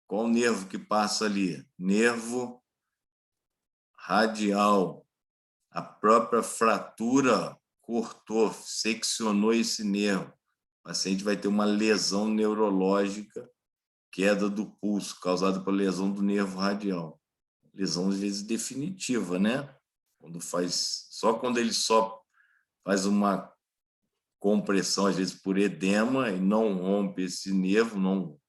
Qual o nervo que passa ali? Nervo radial. A própria fratura cortou, seccionou esse nervo. O paciente vai ter uma lesão neurológica, queda do pulso, causada pela lesão do nervo radial. Lesão, às vezes, definitiva, né? Só quando ele só faz uma compressão, às vezes por edema, e não rompe esse nervo, não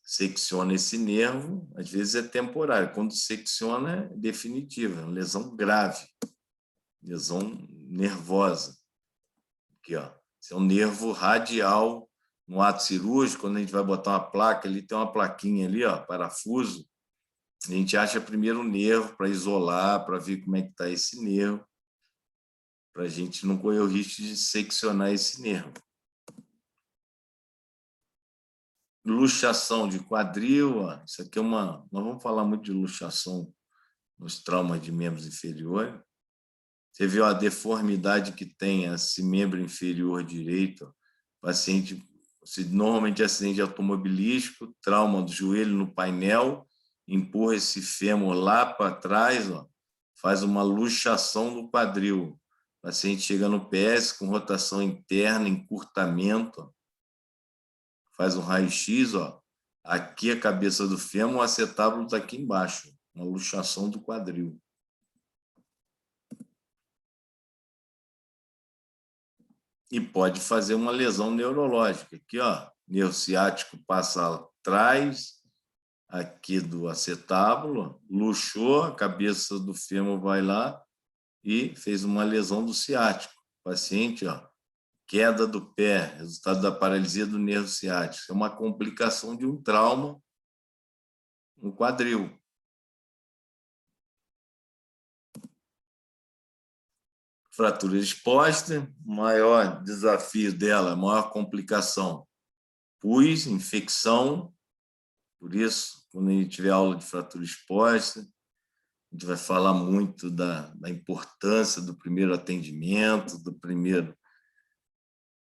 secciona esse nervo, às vezes é temporário. Quando secciona, é definitiva, é uma lesão grave, lesão nervosa. Aqui, ó. Esse é um nervo radial no ato cirúrgico, quando a gente vai botar uma placa, ali tem uma plaquinha ali, ó, parafuso, a gente acha primeiro o nervo para isolar, para ver como é que está esse nervo, para a gente não correr o risco de seccionar esse nervo. Luxação de quadril, ó. Isso aqui é nós vamos falar muito de luxação nos traumas de membros inferiores. Você viu a deformidade que tem esse membro inferior direito, ó. Paciente, normalmente acidente automobilístico, trauma do joelho no painel, empurra esse fêmur lá para trás, ó, faz uma luxação do quadril. O paciente chega no PS com rotação interna, encurtamento, ó. Faz um raio-x, ó. Aqui a cabeça do fêmur, o acetábulo está aqui embaixo, uma luxação do quadril. E pode fazer uma lesão neurológica. Aqui, ó, nervo ciático passa atrás, aqui do acetábulo, luxou, a cabeça do fêmur vai lá e fez uma lesão do ciático. O paciente, ó, queda do pé, resultado da paralisia do nervo ciático. É uma complicação de um trauma no quadril. Fratura exposta, o maior desafio dela, a maior complicação, pus, infecção. Por isso, quando a gente tiver aula de fratura exposta, a gente vai falar muito da importância do primeiro atendimento,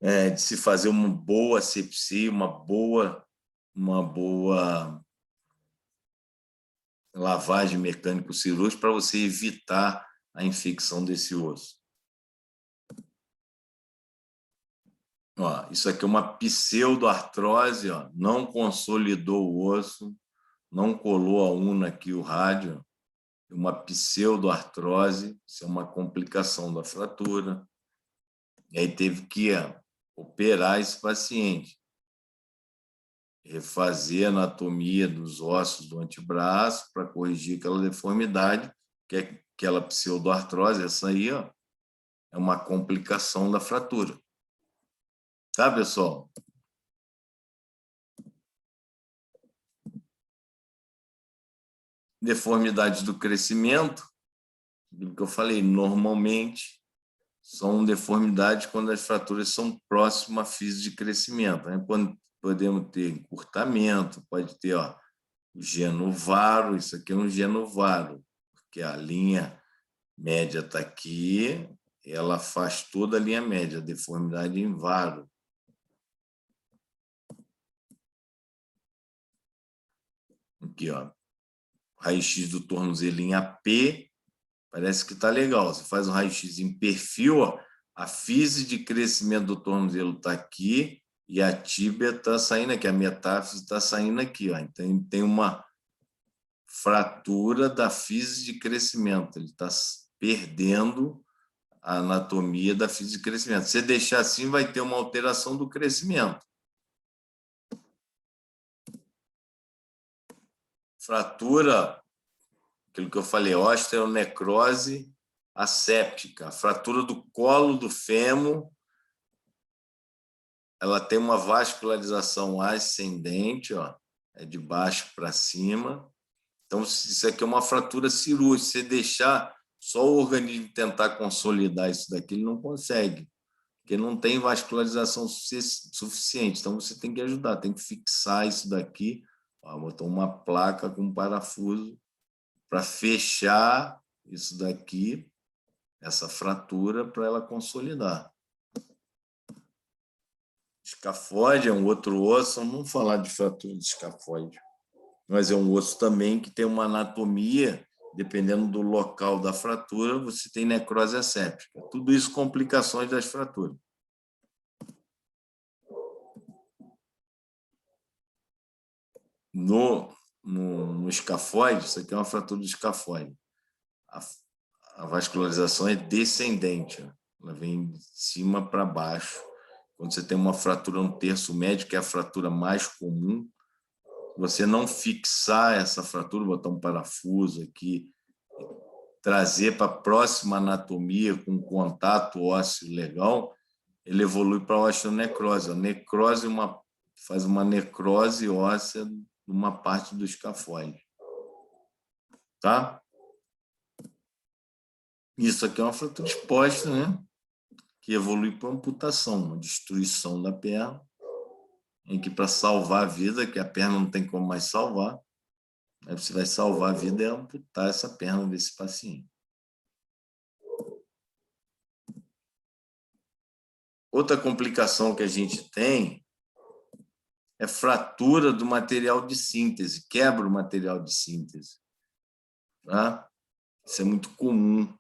de se fazer uma boa asepsia, uma boa lavagem mecânico-cirúrgica para você evitar a infecção desse osso. Ó, isso aqui é uma pseudoartrose, ó, não consolidou o osso, não colou a una aqui o rádio, uma pseudoartrose, isso é uma complicação da fratura. E aí teve que operar esse paciente, refazer a anatomia dos ossos do antebraço para corrigir aquela deformidade, que é aquela pseudoartrose, essa aí, ó, é uma complicação da fratura. Tá, pessoal? Deformidades do crescimento, do que eu falei, normalmente são deformidades quando as fraturas são próximas à fise de crescimento. Né? Podemos ter encurtamento, pode ter o genovaro, isso aqui é um genovaro, porque a linha média está aqui, ela faz toda a linha média, a deformidade em varo. Aqui, raio-x do tornozelo em AP, parece que está legal. Você faz um raio-x em perfil, a fise de crescimento do tornozelo está aqui e a tíbia está saindo aqui, a metáfise está saindo aqui. Então, tem uma fratura da fise de crescimento, ele está perdendo a anatomia da fise de crescimento. Se deixar assim, vai ter uma alteração do crescimento. Fratura, aquilo que eu falei, osteonecrose asséptica, a fratura do colo do fêmur, ela tem uma vascularização ascendente, é de baixo para cima. Então, isso aqui é uma fratura cirúrgica. Se deixar só o organismo tentar consolidar isso daqui, ele não consegue, porque não tem vascularização suficiente. Então, você tem que ajudar, tem que fixar isso daqui, botar uma placa com um parafuso para fechar isso daqui, essa fratura, para ela consolidar. Escafóide é um outro osso, vamos falar de fratura de escafóide, mas é um osso também que tem uma anatomia, dependendo do local da fratura, você tem necrose asséptica. Tudo isso complicações das fraturas. No escafóide, isso aqui é uma fratura do escafóide. A vascularização é descendente, ela vem de cima para baixo. Quando você tem uma fratura no terço médio, que é a fratura mais comum, você não fixar essa fratura, botar um parafuso aqui, trazer para a próxima anatomia com contato ósseo legal, ele evolui para a osteonecrose. A necrose faz uma necrose óssea numa parte do escafóide. Tá? Isso aqui é uma fratura exposta, né? Que evolui para amputação, uma destruição da perna, em que para salvar a vida, que a perna não tem como mais salvar, aí você vai salvar a vida e amputar essa perna desse paciente. Outra complicação que a gente tem é fratura do material de síntese, quebra o material de síntese. Tá? Isso é muito comum.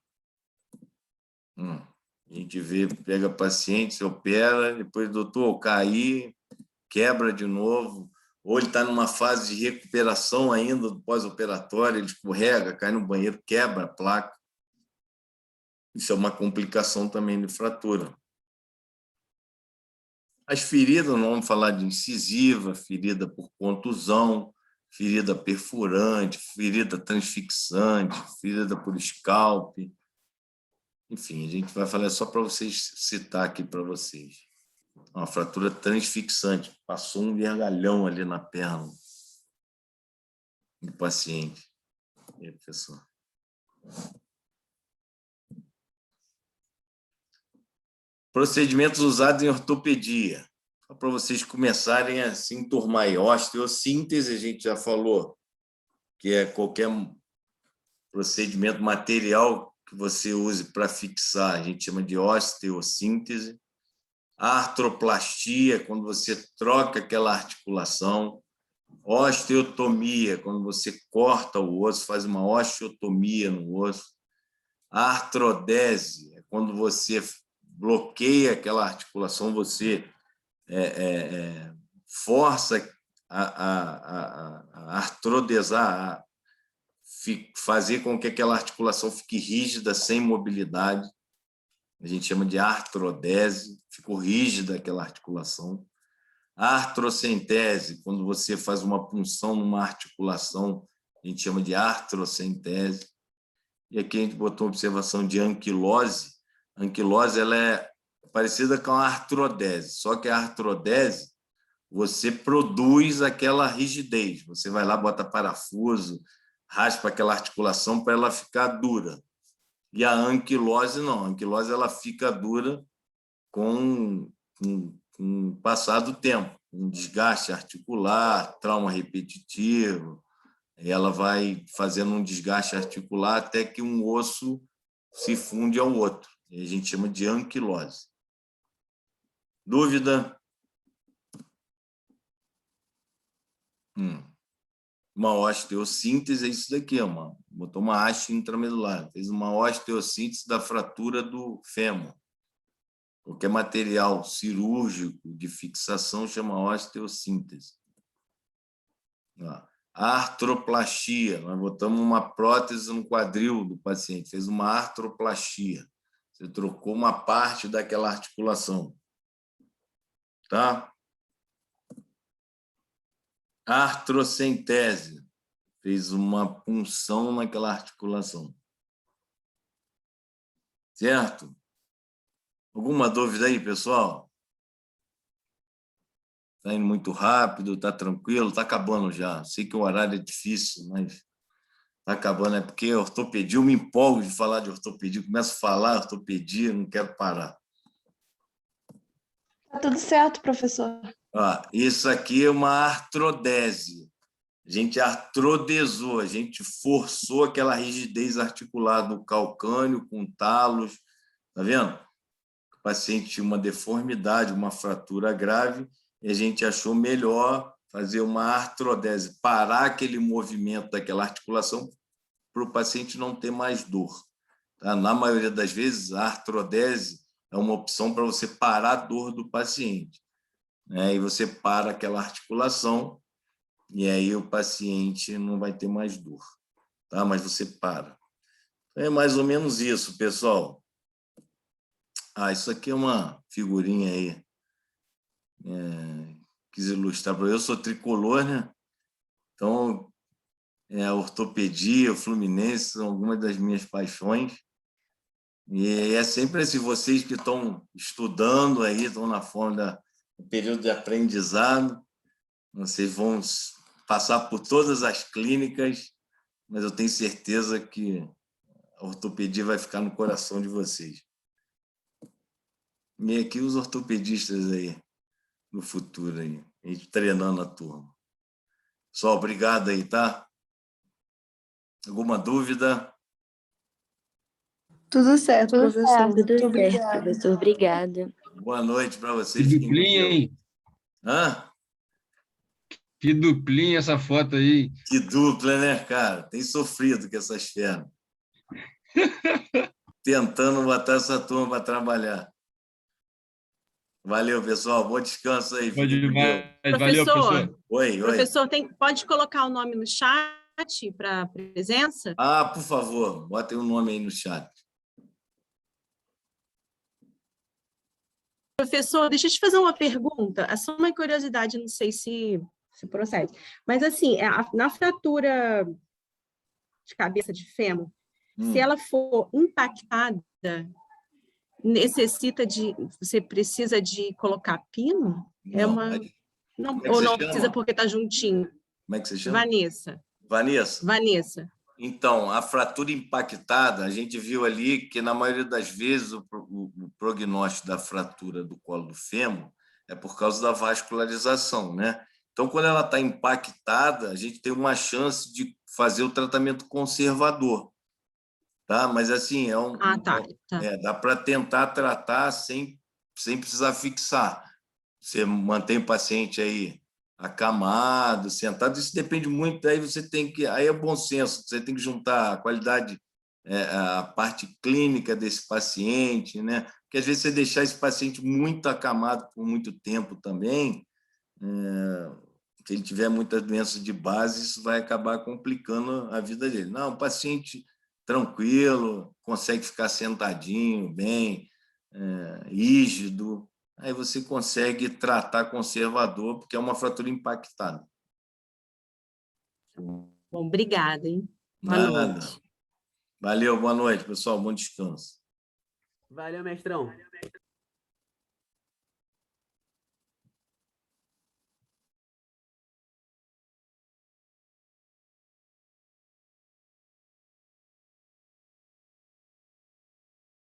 A gente pega paciente, se opera, depois, doutor, eu caí, quebra de novo, ou ele está numa fase de recuperação ainda do pós-operatório, ele escorrega, cai no banheiro, quebra a placa. Isso é uma complicação também de fratura. As feridas, não vamos falar de incisiva, ferida por contusão, ferida perfurante, ferida transfixante, ferida por scalp. Enfim, a gente vai falar só para vocês, citar aqui para vocês. Uma fratura transfixante, passou um vergalhão ali na perna do paciente. E aí, professor? Procedimentos usados em ortopedia. Só para vocês começarem a se enturmar aí. Osteossíntese, a gente já falou, que é qualquer procedimento material que você use para fixar, a gente chama de osteossíntese. A artroplastia, quando você troca aquela articulação. Osteotomia, quando você corta o osso, faz uma osteotomia no osso. A artrodese, é quando você bloqueia aquela articulação, você força a artrodesar, fazer com que aquela articulação fique rígida, sem mobilidade. A gente chama de artrodese, ficou rígida aquela articulação. A artrocentese, quando você faz uma punção numa articulação, a gente chama de artrocentese. E aqui a gente botou uma observação de anquilose. A anquilose ela é parecida com a artrodese, só que a artrodese você produz aquela rigidez. Você vai lá, bota parafuso, raspa aquela articulação para ela ficar dura. E a anquilose não. A anquilose ela fica dura com o passar do tempo, um desgaste articular, trauma repetitivo. Ela vai fazendo um desgaste articular até que um osso se funde ao outro. E a gente chama de anquilose. Dúvida? Uma osteossíntese é isso daqui, botou uma haste intramedular, fez uma osteossíntese da fratura do fêmur. Qualquer material cirúrgico de fixação chama osteossíntese. Artroplastia, nós botamos uma prótese no quadril do paciente, fez uma artroplastia. Você trocou uma parte daquela articulação. Tá? Artrocentese, fez uma punção naquela articulação. Certo? Alguma dúvida aí, pessoal? Está indo muito rápido, está tranquilo, está acabando já. Sei que o horário é difícil, mas está acabando. É porque ortopedia, eu me empolgo de falar de ortopedia, começo a falar ortopedia, não quero parar. Tá tudo certo, professor. Isso aqui é uma artrodese. A gente artrodesou, a gente forçou aquela rigidez articular do calcâneo com talos. Está vendo? O paciente tinha uma deformidade, uma fratura grave, e a gente achou melhor fazer uma artrodese, parar aquele movimento daquela articulação para o paciente não ter mais dor. Tá? Na maioria das vezes, a artrodese é uma opção para você parar a dor do paciente. E você para aquela articulação e aí o paciente não vai ter mais dor. Tá? Mas você para. É mais ou menos isso, pessoal. Isso aqui é uma figurinha aí. Quis ilustrar para eu sou tricolor, né? Então, a ortopedia, o Fluminense são algumas das minhas paixões. E é sempre assim, vocês que estão estudando aí, estão na forma do período de aprendizado, vocês vão passar por todas as clínicas, mas eu tenho certeza que a ortopedia vai ficar no coração de vocês. E aqui os ortopedistas aí, no futuro, aí, a gente treinando a turma. Pessoal, obrigado aí, tá? Alguma dúvida? Tudo certo, professor. Tudo Muito certo, obrigada. professor. Obrigada. Boa noite para Que vocês. Fiquem com duplinha, Deus. hein? Que duplinha essa foto aí. Que dupla, né, cara? Tem sofrido com essas pernas. Tentando botar essa turma para trabalhar. Valeu, pessoal. Bom descanso aí. Pode Fiquem com Deus. mais. Valeu, professor. Oi. Professor, pode colocar o nome no chat para presença? Por favor, botem o nome aí no chat. Professor, deixa eu te fazer uma pergunta. É só uma curiosidade, não sei se procede. Mas, assim, na fratura de cabeça de fêmur, se ela for impactada, você precisa de colocar pino? Não, ou não precisa porque está juntinho? Como é que você chama? Vanessa. Então, a fratura impactada, a gente viu ali que, na maioria das vezes, o prognóstico da fratura do colo do fêmur é por causa da vascularização, né? Então, quando ela está impactada, a gente tem uma chance de fazer o tratamento conservador, tá? Mas, assim, Tá. Dá para tentar tratar sem precisar fixar. Você mantém o paciente aí acamado, sentado, isso depende muito, aí é bom senso, você tem que juntar a qualidade, a parte clínica desse paciente, né? Porque às vezes você deixar esse paciente muito acamado por muito tempo também, se ele tiver muitas doenças de base, isso vai acabar complicando a vida dele. Não, o paciente tranquilo, consegue ficar sentadinho, bem, rígido, aí você consegue tratar conservador, porque é uma fratura impactada. Bom, obrigada, hein? Boa noite. Valeu, boa noite, pessoal. Bom descanso. Valeu, mestrão.